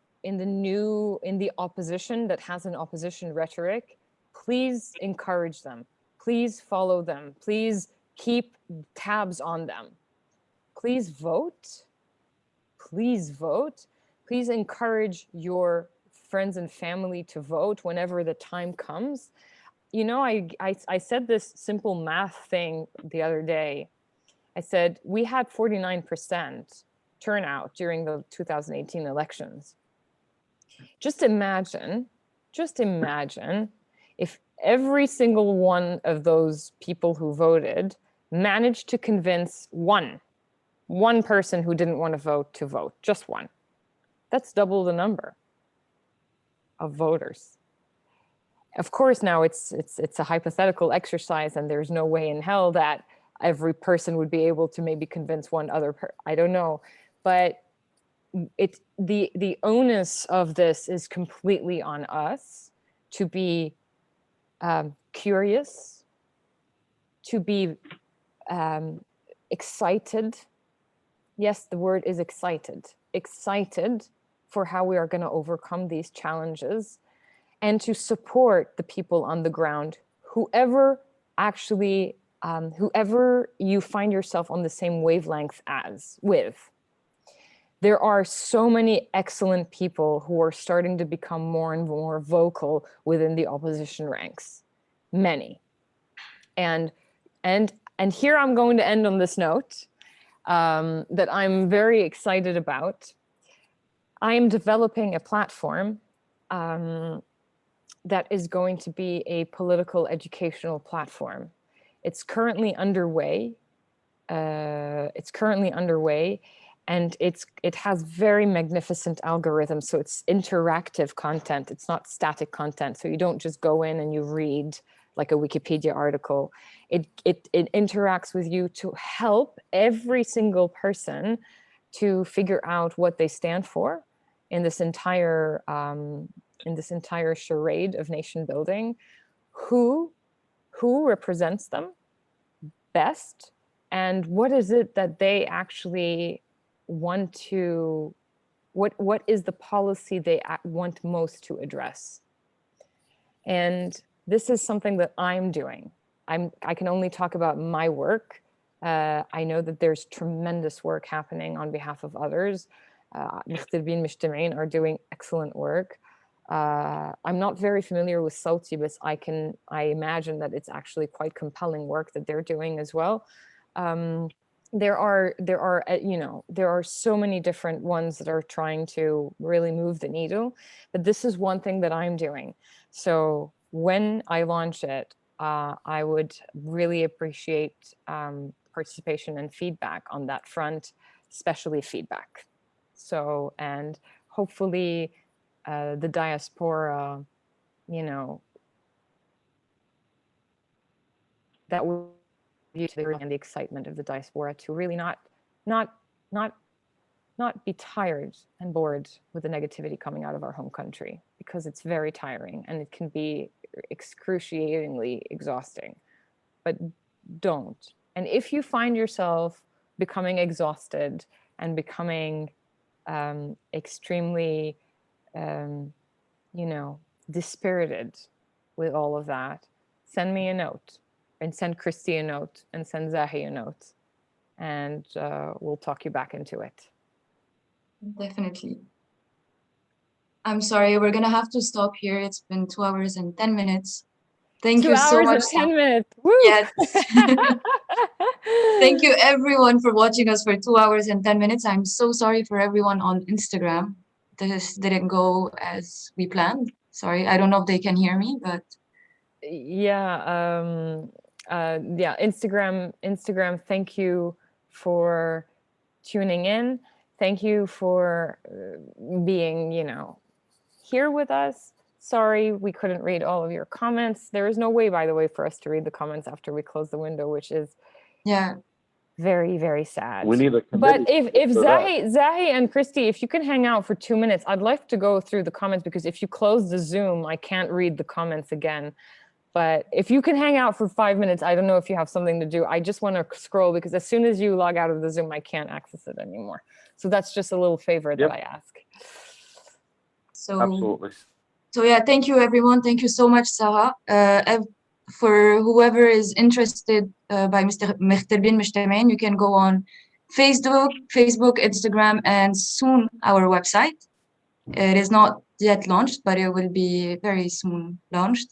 opposition that has an opposition rhetoric, please encourage them. Please follow them. Please keep tabs on them. Please vote. Please vote. Please encourage your friends and family to vote whenever the time comes. You know, I said this simple math thing the other day. I said, we had 49% turnout during the 2018 elections. Just imagine if every single one of those people who voted managed to convince one person who didn't want to vote, just one. That's double the number of voters. Of course, now it's a hypothetical exercise, and there's no way in hell that every person would be able to maybe convince one other person. I don't know, but the onus of this is completely on us to be curious, to be excited. Yes, the word is excited for how we are going to overcome these challenges, and to support the people on the ground, whoever you find yourself on the same wavelength with. There are so many excellent people who are starting to become more and more vocal within the opposition ranks, many. And here I'm going to end on this note that I'm very excited about. I am developing a platform that is going to be a political educational platform. It's currently underway. And it has very magnificent algorithms. So it's interactive content. It's not static content. So you don't just go in and you read like a Wikipedia article. It interacts with you to help every single person to figure out what they stand for in this entire charade of nation building, who represents them best, and what is it that they actually want to, what is the policy they want most to address. And this is something that I'm doing. I can only talk about my work. I know that there's tremendous work happening on behalf of others. مختربين مجتمعين are doing excellent work. I'm not very familiar with Sauti, but I imagine that it's actually quite compelling work that they're doing as well. There are so many different ones that are trying to really move the needle, but this is one thing that I'm doing. So when I launch it, I would really appreciate participation and feedback on that front, especially feedback. So, and hopefully the diaspora, that will be to the and the excitement of the diaspora to really not be tired and bored with the negativity coming out of our home country, because it's very tiring and it can be excruciatingly exhausting. But don't. And if you find yourself becoming exhausted and becoming extremely dispirited with all of that, send me a note, and send Christy a note, and send Zahi a note, and we'll talk you back into it. Definitely. I'm sorry, we're gonna have to stop here. It's been 2 hours and 10 minutes. Thank you so much. 2 hours and 10 minutes. Woo! Yes. Thank you everyone for watching us for 2 hours and 10 minutes. I'm so sorry for everyone on Instagram. This didn't go as we planned. Sorry, I don't know if they can hear me, but yeah, Instagram, thank you for tuning in. Thank you for being, here with us. Sorry, we couldn't read all of your comments. There is no way, by the way, for us to read the comments after we close the window, which is Very, very sad. We need a But committee if for that. Zahi and Christy, if you can hang out for 2 minutes, I'd like to go through the comments, because if you close the Zoom, I can't read the comments again. But if you can hang out for 5 minutes, I don't know if you have something to do. I just want to scroll, because as soon as you log out of the Zoom, I can't access it anymore. So that's just a little favor that I ask. So, Absolutely. so yeah, thank you everyone. Thank you so much, Sarah. For whoever is interested by Mr. Mehtelbin Mujtamain, you can go on Facebook, Instagram, and soon our website. It is not yet launched, but it will be very soon launched.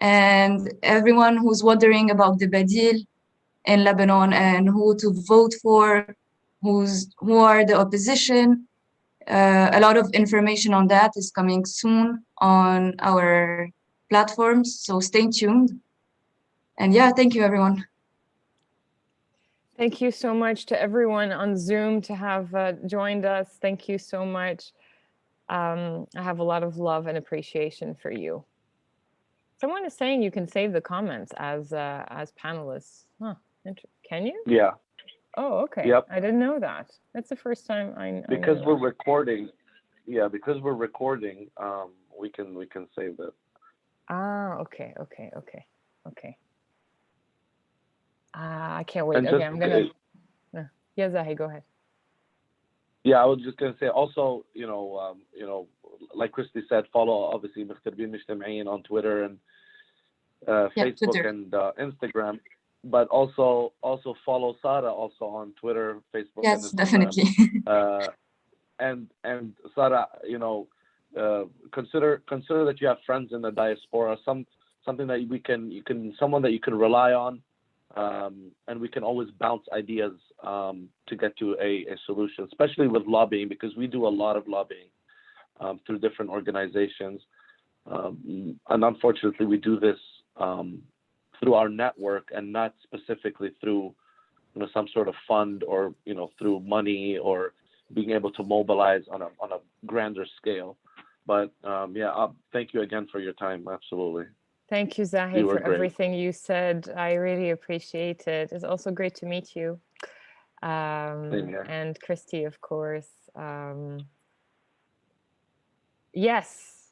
And everyone who's wondering about the Badil in Lebanon and who to vote for, who are the opposition, a lot of information on that is coming soon on our platforms. So stay tuned. And yeah, thank you, everyone. Thank you so much to everyone on Zoom to have joined us. Thank you so much. I have a lot of love and appreciation for you. Someone is saying you can save the comments as panelists. Huh? Can you? Yeah. Oh, okay. Yep. I didn't know that. That's the first time I Because know we're that. recording. Yeah, because we're recording, we can save it. Ah, okay. I can't wait. And Okay, just, I'm gonna. Yeah, Zahi, go ahead. Yeah, I was just gonna say also, like Christy said, follow obviously Mehtelbin Mujtamain on Twitter and Facebook Twitter. and Instagram, but also follow Sara also on Twitter, Facebook, Yes, and Instagram. definitely. And Sara, consider that you have friends in the diaspora, something that someone that you can rely on, and we can always bounce ideas to get to a solution, especially with lobbying, because we do a lot of lobbying through different organizations, and unfortunately we do this through our network and not specifically through some sort of fund or through money or being able to mobilize on a grander scale. But thank you again for your time. Absolutely. Thank you, Zahi, for everything you said. I really appreciate it. It's also great to meet you. And Christy, of course. Yes.